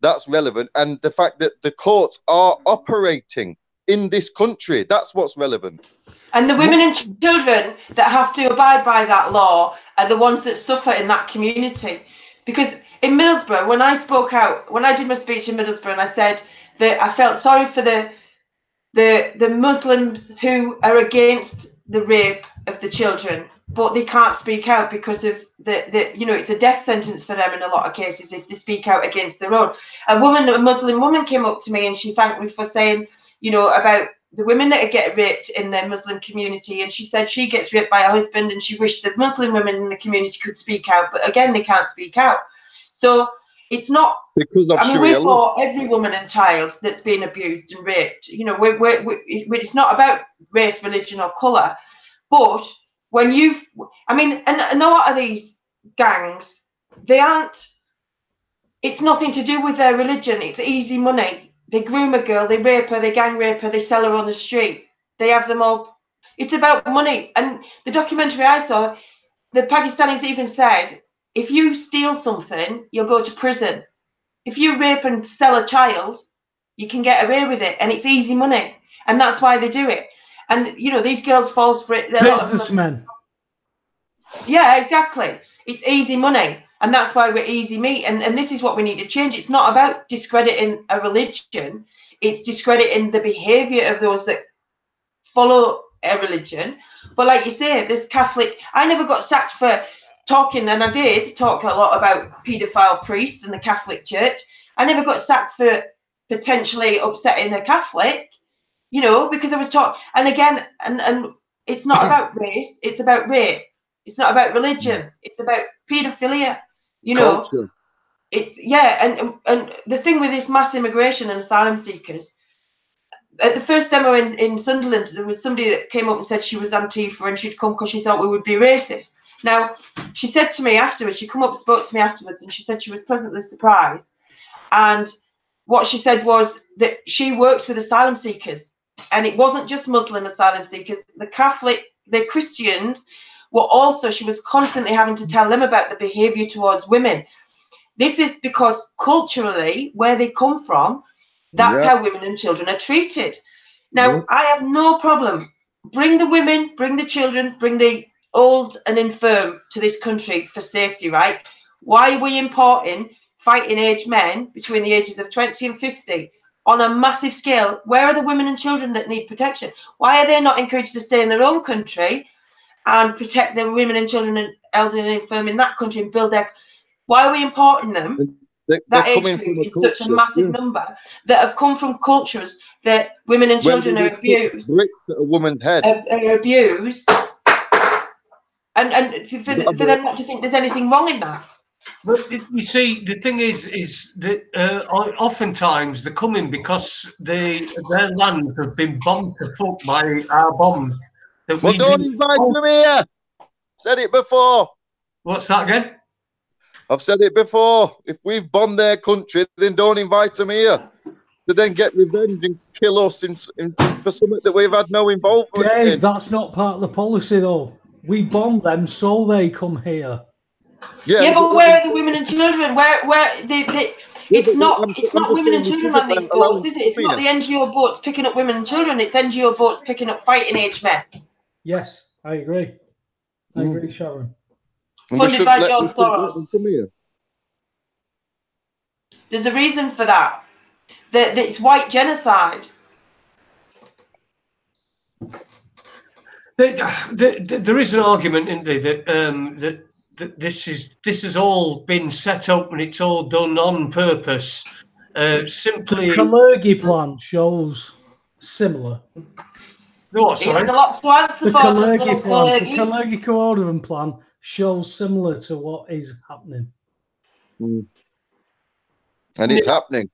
That's relevant, and the fact that the courts are operating in this country, that's what's relevant. And the women and children that have to abide by that law are the ones that suffer in that community. Because in Middlesbrough, when I spoke out, when I did my speech in Middlesbrough, and I said that I felt sorry for the Muslims who are against the rape of the children, but they can't speak out because of it's a death sentence for them in a lot of cases if they speak out against their own. A Muslim woman came up to me and she thanked me for saying, about the women that get raped in the Muslim community, and she said she gets raped by her husband and she wished the Muslim women in the community could speak out, but again, they can't speak out. So it's not, we're for every woman and child that's been abused and raped. It's not about race, religion or colour. But when and a lot of these gangs, it's nothing to do with their religion. It's easy money. They groom a girl, they rape her, they gang rape her, they sell her on the street. They have them all. It's about money. And the documentary I saw, the Pakistanis even said, if you steal something, you'll go to prison. If you rape and sell a child, you can get away with it, and it's easy money. And that's why they do it. And, these girls fall for it. Businessmen. Yeah, exactly. It's easy money. And that's why we're easy meat. And this is what we need to change. It's not about discrediting a religion. It's discrediting the behaviour of those that follow a religion. But like you say, this Catholic, I never got sacked for talking, and I did talk a lot about paedophile priests in the Catholic Church. I never got sacked for potentially upsetting a Catholic, because I was taught. And again, and it's not about race, it's about rape. It's not about religion. It's about paedophilia. Culture. It's and the thing with this mass immigration and asylum seekers. At the first demo in Sunderland, there was somebody that came up and said she was Antifa and she'd come because she thought we would be racist. Now, she said to me afterwards, she come up and spoke to me afterwards, and she said she was pleasantly surprised. And what she said was that she works with asylum seekers, and it wasn't just Muslim asylum seekers. The Catholic, the Christians were also, she was constantly having to tell them about the behaviour towards women. This is because culturally, where they come from, that's how women and children are treated. Now, I have no problem. Bring the women, bring the children, bring the old and infirm to this country for safety, right? Why are we importing fighting age men between the ages of 20 and 50 on a massive scale? Where are the women and children that need protection? Why are they not encouraged to stay in their own country and protect the women and children and elderly and infirm in that country and build their... Why are we importing them, that age group, in such a massive number, that have come from cultures that women and children are abused? Bricks at a woman's head. Are abused. And for them not to think there's anything wrong in that. But you see, the thing is that oftentimes they come in because their lands have been bombed to fuck by our bombs. Well, don't invite them here. Said it before. What's that again? I've said it before. If we've bombed their country, then don't invite them here. To then get revenge and kill us for something that we've had no involvement in. Dave, that's not part of the policy, though. We bomb them so they come here. Yeah, but where are the women and children? Where it's not women and children on these boats, is it? It's not the NGO boats picking up women and children. It's NGO boats picking up fighting age men. Yes, I agree. I agree, Sharon. Funded by George Soros. There's a reason for that. That it's white genocide. There is an argument, isn't there, that this has all been set up and it's all done on purpose. Simply, the Kalergi plan shows similar. No, sorry. The Kalergi coordinate plan shows similar to what is happening. And it's happening.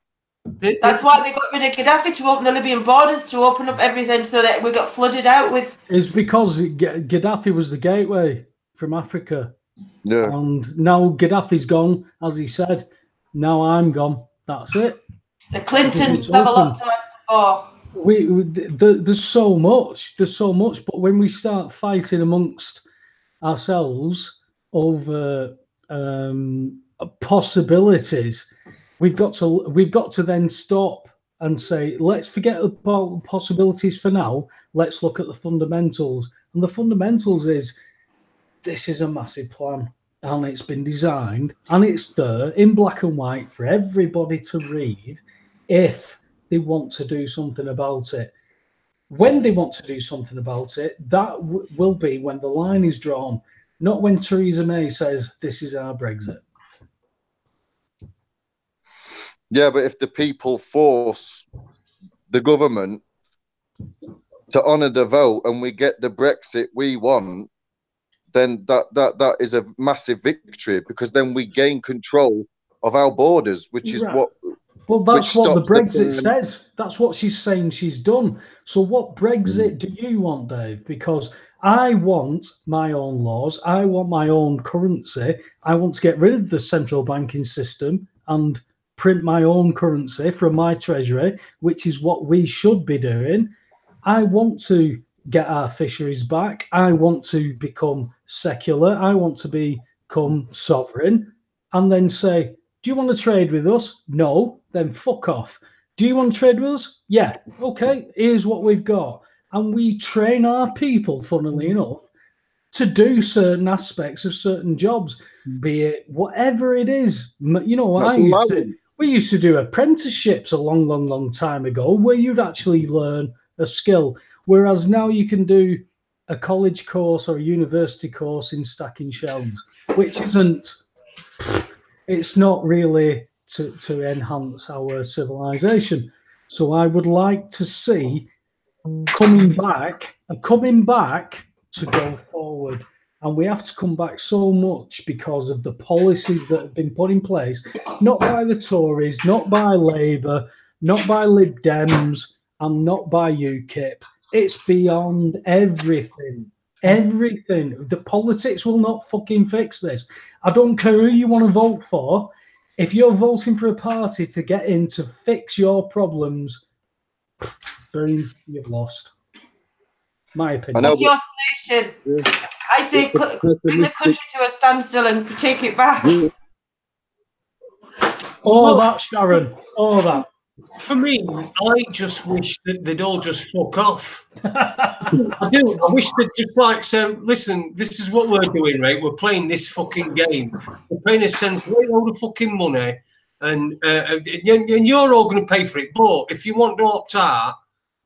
That's why they got rid of Gaddafi, to open the Libyan borders, to open up everything so that we got flooded out with. It's because Gaddafi was the gateway from Africa. Yeah. And now Gaddafi's gone, as he said. Now I'm gone. That's it. The Clintons have a lot to answer for. There's so much. There's so much. But when we start fighting amongst ourselves over possibilities, we've got to then stop and say, let's forget about possibilities for now. Let's look at the fundamentals. And the fundamentals is, this is a massive plan, and it's been designed, and it's there in black and white for everybody to read if they want to do something about it. When they want to do something about it, that will be when the line is drawn, not when Theresa May says, this is our Brexit. Yeah, but if the people force the government to honour the vote and we get the Brexit we want, then that is a massive victory, because then we gain control of our borders, which is what... Well, that's what the Brexit says. That's what she's saying she's done. So what Brexit do you want, Dave? Because I want my own laws. I want my own currency. I want to get rid of the central banking system and print my own currency from my treasury, which is what we should be doing. I want to get our fisheries back. I want to become secular. I want to become sovereign, and then say, do you want to trade with us? No, then fuck off. Do you want to trade with us? Yeah, okay, here's what we've got. And we train our people, funnily enough, to do certain aspects of certain jobs, be it whatever it is. You know, we used to do apprenticeships a long time ago where you'd actually learn a skill. Whereas now you can do a college course or a university course in stacking shelves, which it's not really to enhance our civilization. So I would like to see coming back to go forward. And we have to come back so much because of the policies that have been put in place, not by the Tories, not by Labour, not by Lib Dems, and not by UKIP. It's beyond everything. Everything. The politics will not fucking fix this. I don't care who you want to vote for. If you're voting for a party to get in to fix your problems, boom, you've lost. My opinion. What's your solution? Yeah. I say bring the country to a standstill and take it back. All that, Sharon. All that. For me, I just wish that they'd all just fuck off. I do. I wish they'd just say, listen, this is what we're doing, right? We're playing this fucking game. We're paying a great load of fucking money, and you're all going to pay for it. But if you want to opt out,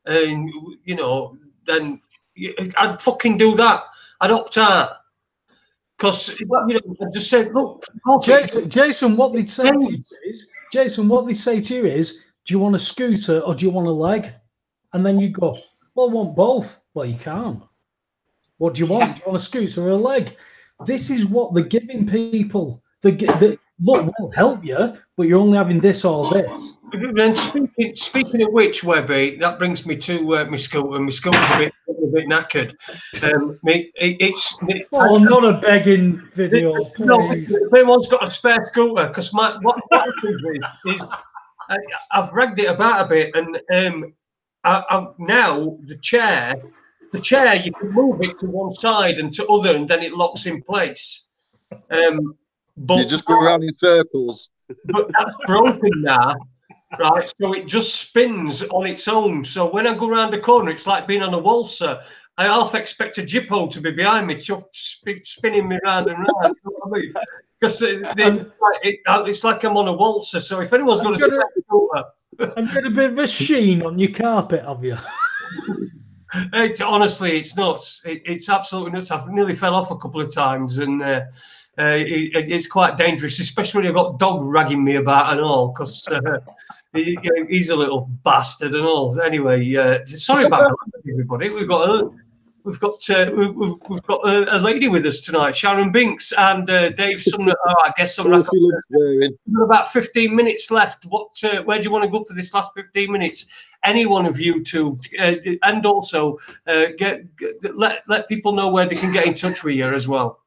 and you know, then I'd fucking do that. I'd opt out. Because I just said, look, Jason, what they'd say to you is, do you want a scooter or do you want a leg? And then you go, well, I want both. Well, you can't. What do you want? Do you want a scooter or a leg? This is what they're giving people. Look, we'll help you, but you're only having this or this. And speaking of which, Webby, that brings me to my scooter. My scooter's a bit knackered. Not a begging video, please. No, if anyone's got a spare scooter, because what happens is I've ragged it about a bit, and I've now the chair you can move it to one side and to other, and then it locks in place. But you just go around in circles. but that's broken now, right? So it just spins on its own. So when I go around the corner, it's like being on a waltzer. I half expect a Jippo to be behind me, spinning me round and round. You know what I mean? Because it's like I'm on a waltzer. So if anyone's going to step over, I've got a bit of a sheen on your carpet, have you? Honestly, it's nuts. It's absolutely nuts. I've nearly fell off a couple of times, and it's quite dangerous, especially when you've got dog ragging me about and all, because he's a little bastard and all. Anyway, sorry about that, everybody. We've got a lady with us tonight, Sharon Binks, and Dave Sumner. I guess some Raconteurs. We've got about 15 minutes left. Where do you want to go for this last 15 minutes? Any one of you two, and also let people know where they can get in touch with you as well.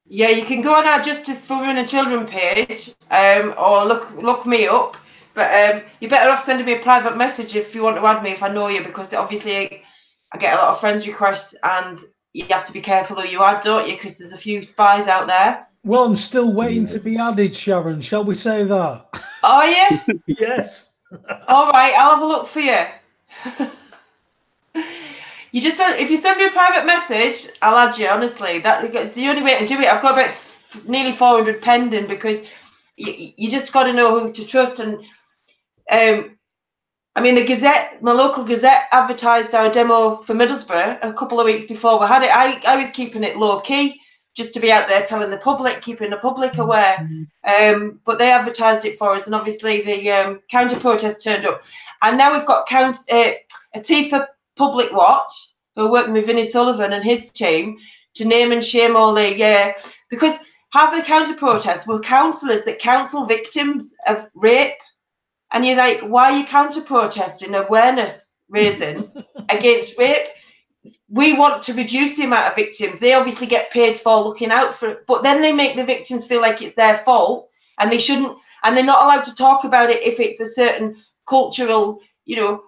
Yeah, you can go on our Justice for Women and Children page, or look me up. But you're better off sending me a private message if you want to add me, if I know you, because obviously I get a lot of friends requests, and you have to be careful who you add, don't you? Because there's a few spies out there. Well, I'm still waiting to be added, Sharon. Shall we say that? Are you? Yes. All right, I'll have a look for you. You just don't. If you send me a private message, I'll add you. Honestly, that's the only way to do it. I've got about nearly 400 pending, because you just got to know who to trust. And I mean, the Gazette, my local Gazette, advertised our demo for Middlesbrough a couple of weeks before we had it. I was keeping it low key, just to be out there telling the public, keeping the public aware. But they advertised it for us, and obviously the counter protest turned up. And now we've got a team for Public Watch, who are working with Vinnie Sullivan and his team to name and shame all the because half the counter protests were counsellors that counsel victims of rape, and you're like, why are you counter protesting awareness raising against rape? We want to reduce the amount of victims. They obviously get paid for looking out for it, but then they make the victims feel like it's their fault, and they shouldn't, and they're not allowed to talk about it if it's a certain cultural,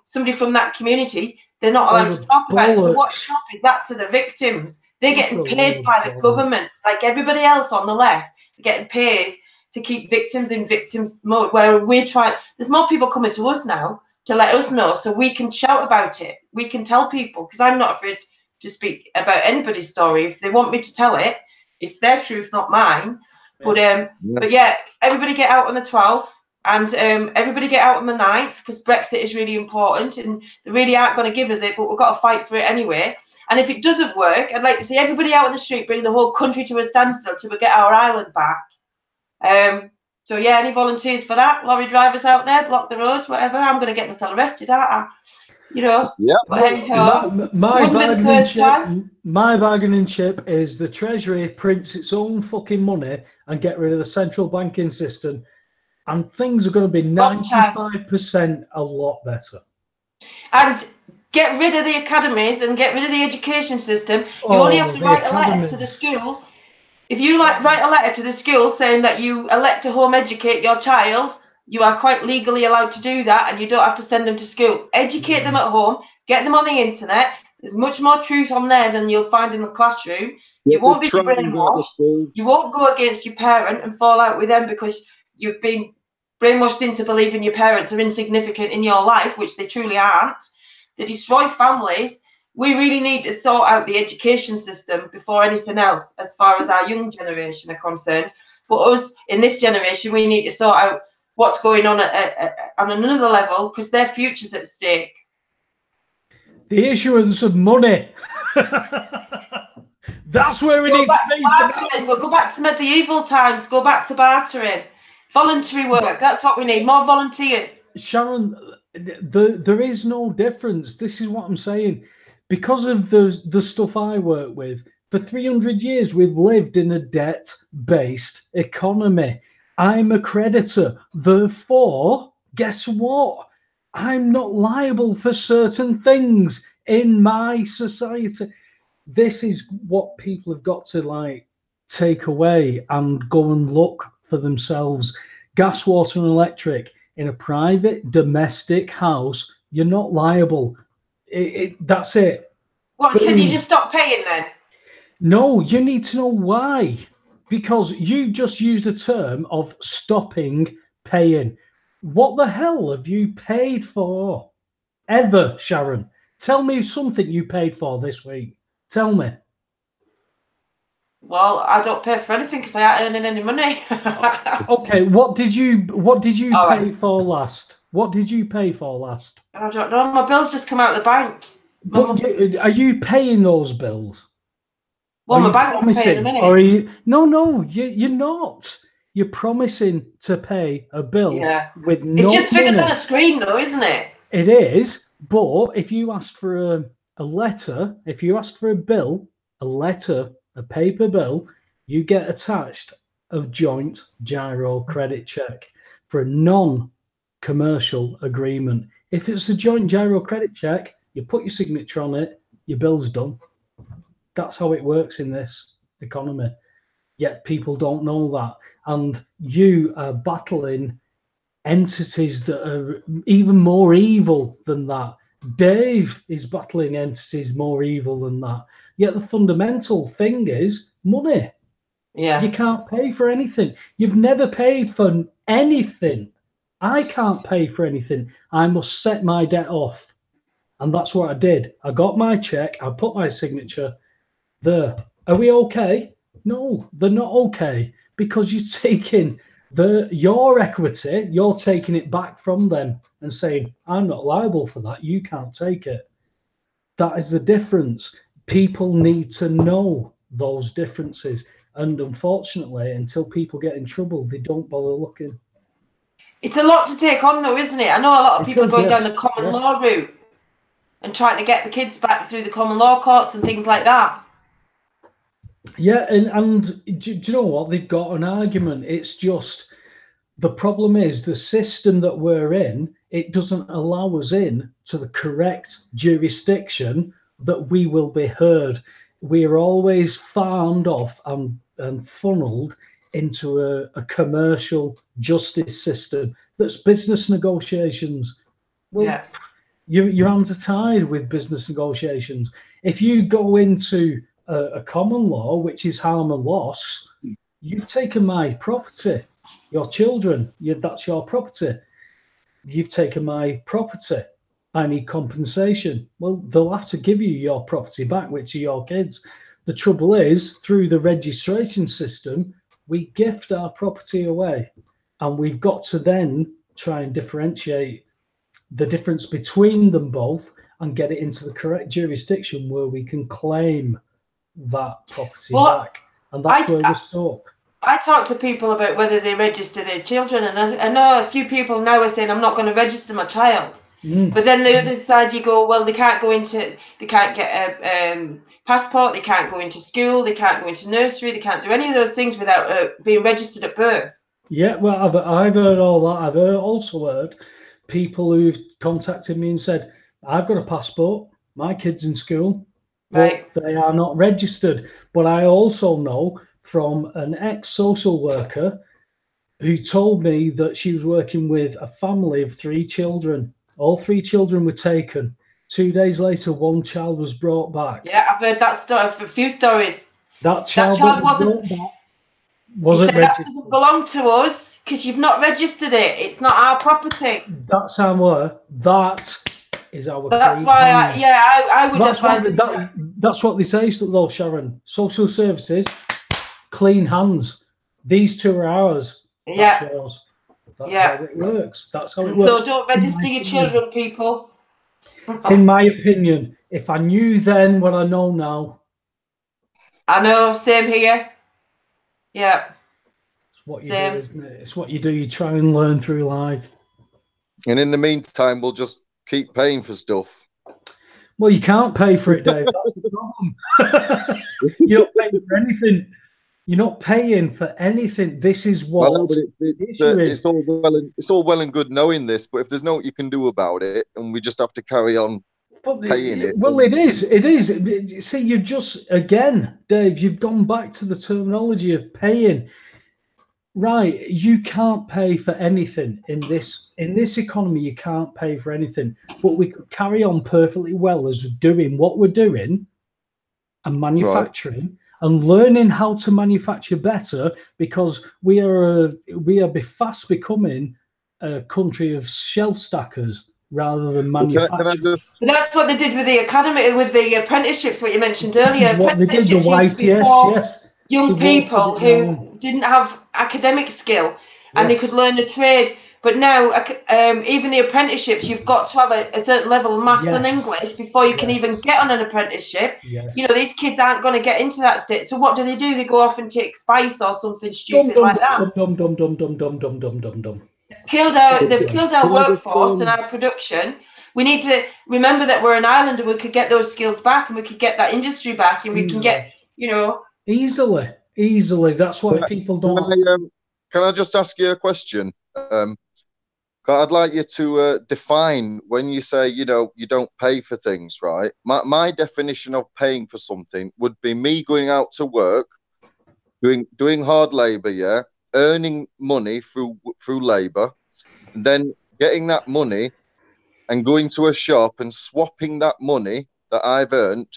somebody from that community. They're not allowed to talk about it. So what shock is that to the victims? They're getting paid by the government, like everybody else on the left. They're getting paid to keep victims in victims mode, where we're trying. There's more people coming to us now to let us know, so we can shout about it. We can tell people, because I'm not afraid to speak about anybody's story. If they want me to tell it, it's their truth, not mine. Yeah. But yeah, everybody get out on the 12th. And everybody get out on the 9th, because Brexit is really important, and they really aren't going to give us it, but we've got to fight for it anyway. And if it doesn't work, I'd like to see everybody out on the street, bring the whole country to a standstill till we get our island back. So yeah, any volunteers for that? Lorry drivers out there, block the roads, whatever. I'm going to get myself arrested, aren't I? Yeah. My bargaining chip is the Treasury prints its own fucking money and get rid of the central banking system. And things are going to be 95% a lot better. And get rid of the academies and get rid of the education system. You only have to write a letter to the school. If you write a letter to the school saying that you elect to home educate your child, you are quite legally allowed to do that, and you don't have to send them to school. Educate them at home. Get them on the internet. There's much more truth on there than you'll find in the classroom. You won't be brainwashed. You won't go against your parent and fall out with them because you've been brainwashed into believing your parents are insignificant in your life, which they truly aren't. They destroy families. We really need to sort out the education system before anything else, as far as our young generation are concerned. But us, in this generation, we need to sort out what's going on on another level, because their future's at stake. The issuance of money. That's where we need to be. We'll go back to medieval times, go back to bartering. Voluntary work, that's what we need, more volunteers. Sharon, there is no difference. This is what I'm saying. Because of the stuff I work with, for 300 years, we've lived in a debt-based economy. I'm a creditor. Therefore, guess what? I'm not liable for certain things in my society. This is what people have got to take away and go and look for themselves. Gas, water and electric in a private domestic house, you're not liable. That's it. What, can you just stop paying then? No, you need to know why. Because you just used a term of stopping paying. What the hell have you paid for ever, Sharon? Tell me something you paid for this week. Tell me. Well, I don't pay for anything because I ain't earning any money. Okay, what did you All pay right. for last? What did you pay for last? I don't know. My bills just come out of the bank. But are you paying those bills? Well, Are my you bank's paying promising? them, Or are innit? you? No, you're not. You're promising to pay a bill with no It's just figures money. on a screen, though, isn't it? It is, but if you asked for a letter, if you asked for a bill, a letter, a paper bill, you get attached a joint gyro credit check for a non-commercial agreement. If it's a joint gyro credit check, you put your signature on it, your bill's done. That's how it works in this economy. Yet people don't know that. And you are battling entities that are even more evil than that. Dave is battling entities more evil than that. Yet the fundamental thing is money. Yeah. You can't pay for anything. You've never paid for anything. I can't pay for anything. I must set my debt off. And that's what I did. I got my check. I put my signature there. Are we okay? No, they're not okay, because you're taking your equity, you're taking it back from them and saying, I'm not liable for that. You can't take it. That is the difference. People need to know those differences. And unfortunately, until people get in trouble, they don't bother looking. It's a lot to take on, though, isn't it? I know a lot of people going down the common law route and trying to get the kids back through the common law courts and things like that. Yeah, and do you know what? They've got an argument. It's just, the problem is the system that we're in, it doesn't allow us in to the correct jurisdiction that we will be heard. We are always farmed off and funneled into a commercial justice system that's business negotiations. Well, Yes. Your hands are tied with business negotiations. If you go into a common law, which is harm and loss, you've taken my property, your children, that's your property. You've taken my property. I need compensation. Well, they'll have to give you your property back, which are your kids. The trouble is, through the registration system, we gift our property away, and we've got to then try and differentiate the difference between them both and get it into the correct jurisdiction where we can claim that property back. And that's where we're stuck. I talk to people about whether they register their children, and I know a few people now are saying, I'm not going to register my child. But then the other side, you go, well, they can't get a passport, they can't go into school, they can't go into nursery, they can't do any of those things without being registered at birth. Yeah, well, I've heard all that. I've also heard people who've contacted me and said, I've got a passport, my kid's in school, but they are not registered. But I also know from an ex-social worker who told me that she was working with a family of 3 children. All 3 children were taken. 2 days later, 1 child was brought back. Yeah, I've heard that story, a few stories. That child wasn't registered. That doesn't belong to us because you've not registered it. It's not our property. That's that is our. That's why I would advise. That's what they say, though, Sharon. Social services, clean hands. These 2 are ours. Yeah. That's yours. That's how it works. That's how it works. So don't register your children, people. In my opinion, if I knew then what I know now. I know, same here. Yeah. It's what you do, isn't it? It's what you do. You try and learn through life. And in the meantime, we'll just keep paying for stuff. Well, you can't pay for it, Dave. That's the problem. You're not paying for anything. You're not paying for anything. This is what it's all well and good knowing this, but if there's no what you can do about it, and we just have to carry on paying it. Well, it is. It is. See, you just, again, Dave, you've gone back to the terminology of paying. Right, you can't pay for anything in this economy. You can't pay for anything, but we could carry on perfectly well as doing what we're doing and manufacturing and learning how to manufacture better, because we are fast becoming a country of shelf stackers rather than manufacturers. But that's what they did with the academy, with the apprenticeships, what you mentioned earlier. This is what they did, the YTS, yes. Young people who didn't have academic skill and they could learn a trade. But now, even the apprenticeships, you've got to have a certain level of maths and English before you can even get on an apprenticeship. You know, these kids aren't going to get into that state. So what do? They go off and take spice or something stupid like that. They've killed our workforce and our production. We need to remember that we're an island and we could get those skills back and we could get that industry back and we can get, you know. Easily. That's why people don't. Can I just ask you a question? I'd like you to define when you say, you know, you don't pay for things, right? My definition of paying for something would be me going out to work, doing hard labor, earning money through labor, and then getting that money and going to a shop and swapping that money that I've earned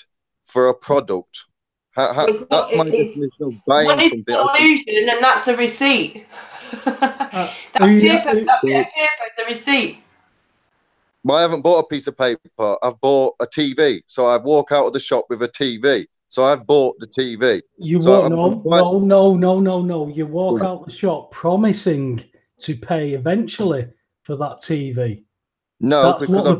for a product. That's my definition of buying something. One is illusion, and that's a receipt. That paper is a receipt. Well, I haven't bought a piece of paper. I've bought a TV. So I walk out of the shop with a TV. So I've bought the TV. You so no. You walk out the shop promising to pay eventually for that TV. No, because I've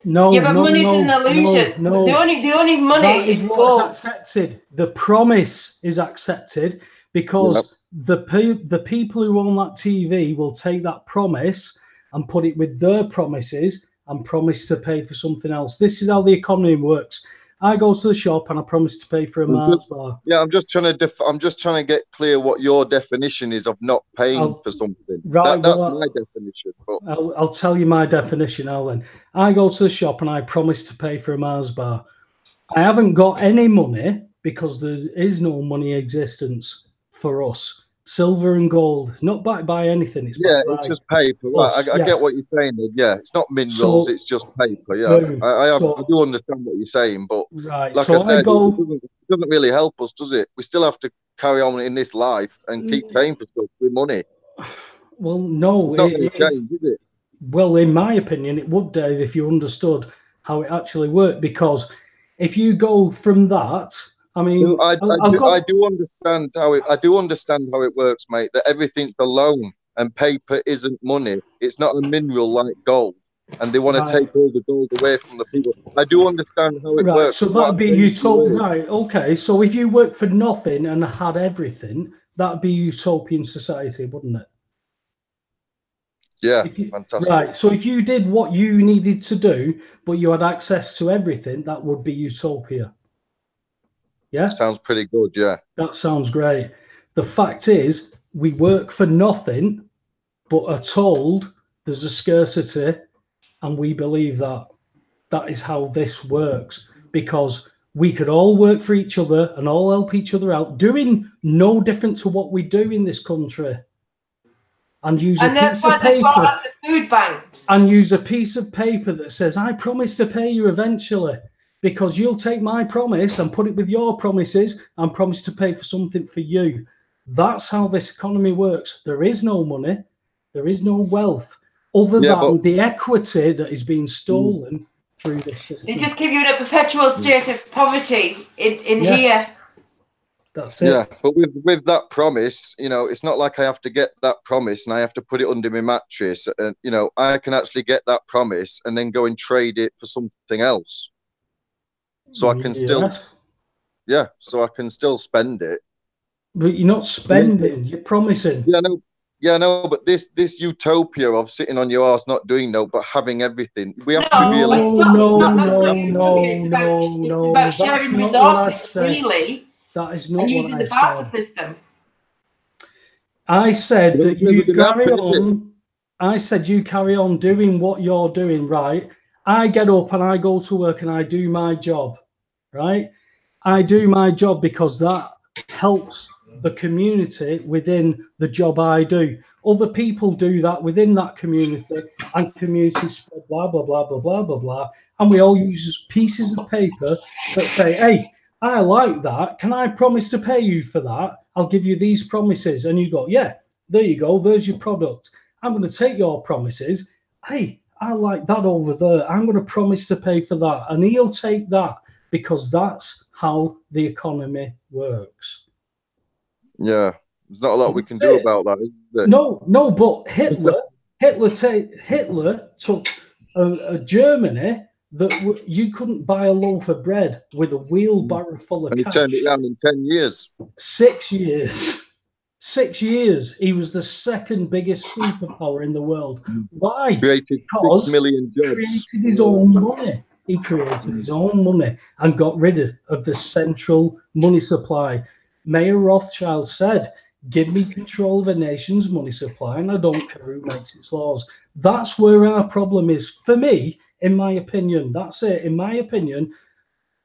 but money's an illusion. No. The only money that is what's accepted. The promise is accepted because the people who own that TV will take that promise and put it with their promises and promise to pay for something else. This is how the economy works. I go to the shop and I promise to pay for a Mars bar. Yeah, I'm just trying to get clear what your definition is of not paying for something. Right, that's my definition. But I'll tell you my definition now then. I go to the shop and I promise to pay for a Mars bar. I haven't got any money because there is no money existence for us. Silver and gold, not backed by anything. It's just paper. Right, I get what you're saying. Yeah, it's not minerals. It's just paper. Yeah, I do understand what you're saying, but like I said, it doesn't really help us, does it? We still have to carry on in this life and keep paying for stuff with money. Well, no, it's not going to change, is it? Well, in my opinion, it would, Dave, if you understood how it actually worked. Because if you go from that. I mean, I do understand how it works, mate. That everything's a loan and paper isn't money. It's not a mineral like gold, and they want to take all the gold away from the people. I do understand how it works. So that'd be utopia, right? Okay. So if you worked for nothing and had everything, that'd be utopian society, wouldn't it? Yeah, fantastic. Right. So if you did what you needed to do, but you had access to everything, that would be utopia. Yeah, sounds pretty good. Yeah, that sounds great. The fact is, we work for nothing, but are told there's a scarcity, and we believe that. That is how this works, because we could all work for each other and all help each other out, doing no different to what we do in this country, and use a piece of paper. The food banks. And use a piece of paper that says, "I promise to pay you eventually." Because you'll take my promise and put it with your promises and promise to pay for something for you. That's how this economy works. There is no money. There is no wealth other than the equity that is being stolen through this system. They just keep you in a perpetual state of poverty in here. That's it. Yeah, but with that promise, you know, it's not like I have to get that promise and I have to put it under my mattress. And, you know, I can actually get that promise and then go and trade it for something else. So I can still, so I can still spend it. But you're not spending, you're promising. Yeah, no, but this utopia of sitting on your arse, not doing no, but having everything. We have to be realistic. No. It's about sharing resources freely. That is not and using the barter system. I said that you carry on. I said you carry on doing what you're doing, right? I get up and I go to work and I do my job, right? I do my job because that helps the community within the job I do. Other people do that within that community, and communities spread blah, blah, blah, blah, blah, blah, blah. And we all use pieces of paper that say, hey, I like that. Can I promise to pay you for that? I'll give you these promises. And you go, yeah, there you go. There's your product. I'm going to take your promises. Hey, I like that over there. I'm going to promise to pay for that. And he'll take that because that's how the economy works. Yeah, there's not a lot we can do about that, is there? No, but Hitler took a Germany that you couldn't buy a loaf of bread with a wheelbarrow full of And he cash. turned it around in 10 years. 6 years. 6 years. He was the second biggest superpower in the world. Why? Created Because 6 million he jobs. created his own money. He created his own money and got rid of the central money supply. Mayor Rothschild said, give me control of a nation's money supply and I don't care who makes its laws. That's where our problem is. For me, in my opinion, that's it. In my opinion,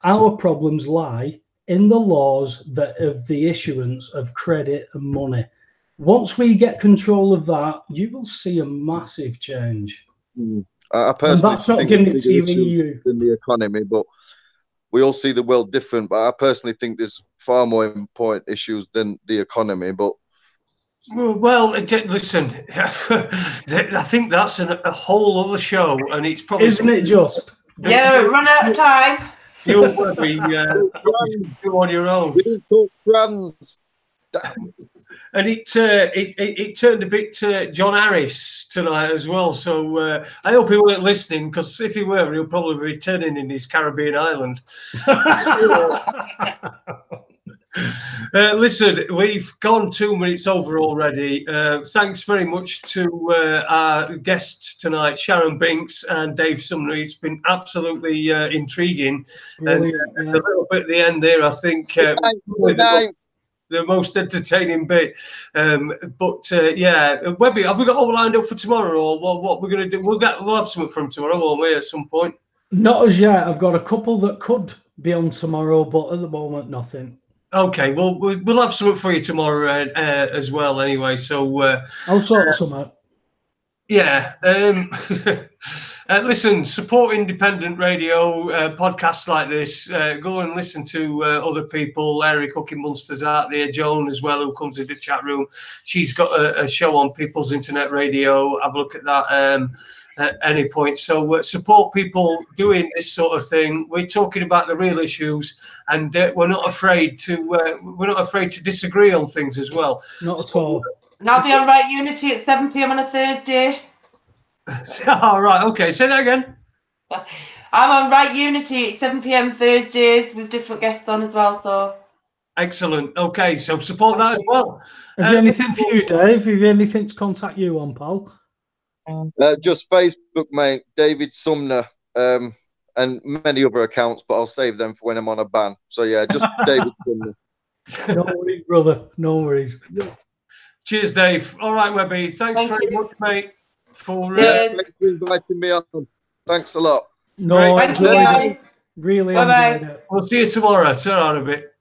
our problems lie in the laws that of the issuance of credit and money. Once we get control of that, you will see a massive change. I personally that's not think giving it there's to bigger you. issues in the economy, but we all see the world different. But I personally think there's far more important issues than the economy. But well, listen, I think that's a whole other show, and it's probably Isn't it just? Yeah, run out of time. You'll probably do on your own. we didn't talk trans. And it turned a bit John Harris tonight as well. So I hope he weren't listening, because if he were, he'll probably be returning in his Caribbean island. Listen, we've gone 2 minutes over already. Thanks very much to our guests tonight, Sharon Binks and Dave Sumner. It's been absolutely intriguing. Brilliant, And a little bit at the end there, I think, the most entertaining bit. Yeah, Webby, have we got all lined up for tomorrow, or what we're going to do? We'll have something from tomorrow, won't we, at some point? Not as yet. I've got a couple that could be on tomorrow, but at the moment, nothing. Okay, well, we'll have something for you tomorrow as well. Anyway, so I'll sort some out. Yeah. Listen, support independent radio, podcasts like this. Go and listen to other people. Larry Cooking Monsters out there, Joan as well, who comes into the chat room. She's got a show on People's Internet Radio. Have a look at that at any point. So support people doing this sort of thing. We're talking about the real issues, and we're not afraid to disagree on things as well. Not at all. And I'll be on Right Unity at 7 p.m. on a Thursday. All right. Okay. Say that again. I'm on Right Unity at 7 p.m. Thursdays with different guests on as well. So excellent. Okay. So support that as well. Have you anything for you, Dave? Have you anything to contact you on, pal? Just Facebook, mate. David Sumner, and many other accounts, but I'll save them for when I'm on a ban. So yeah, just David Sumner. No worries, brother. No worries. Cheers, Dave. All right, Webby. Thanks very much, mate. Thanks for inviting me on. Thanks a lot. No, thank you. really Bye-bye. enjoyed it. We'll see you tomorrow. Turn on a bit.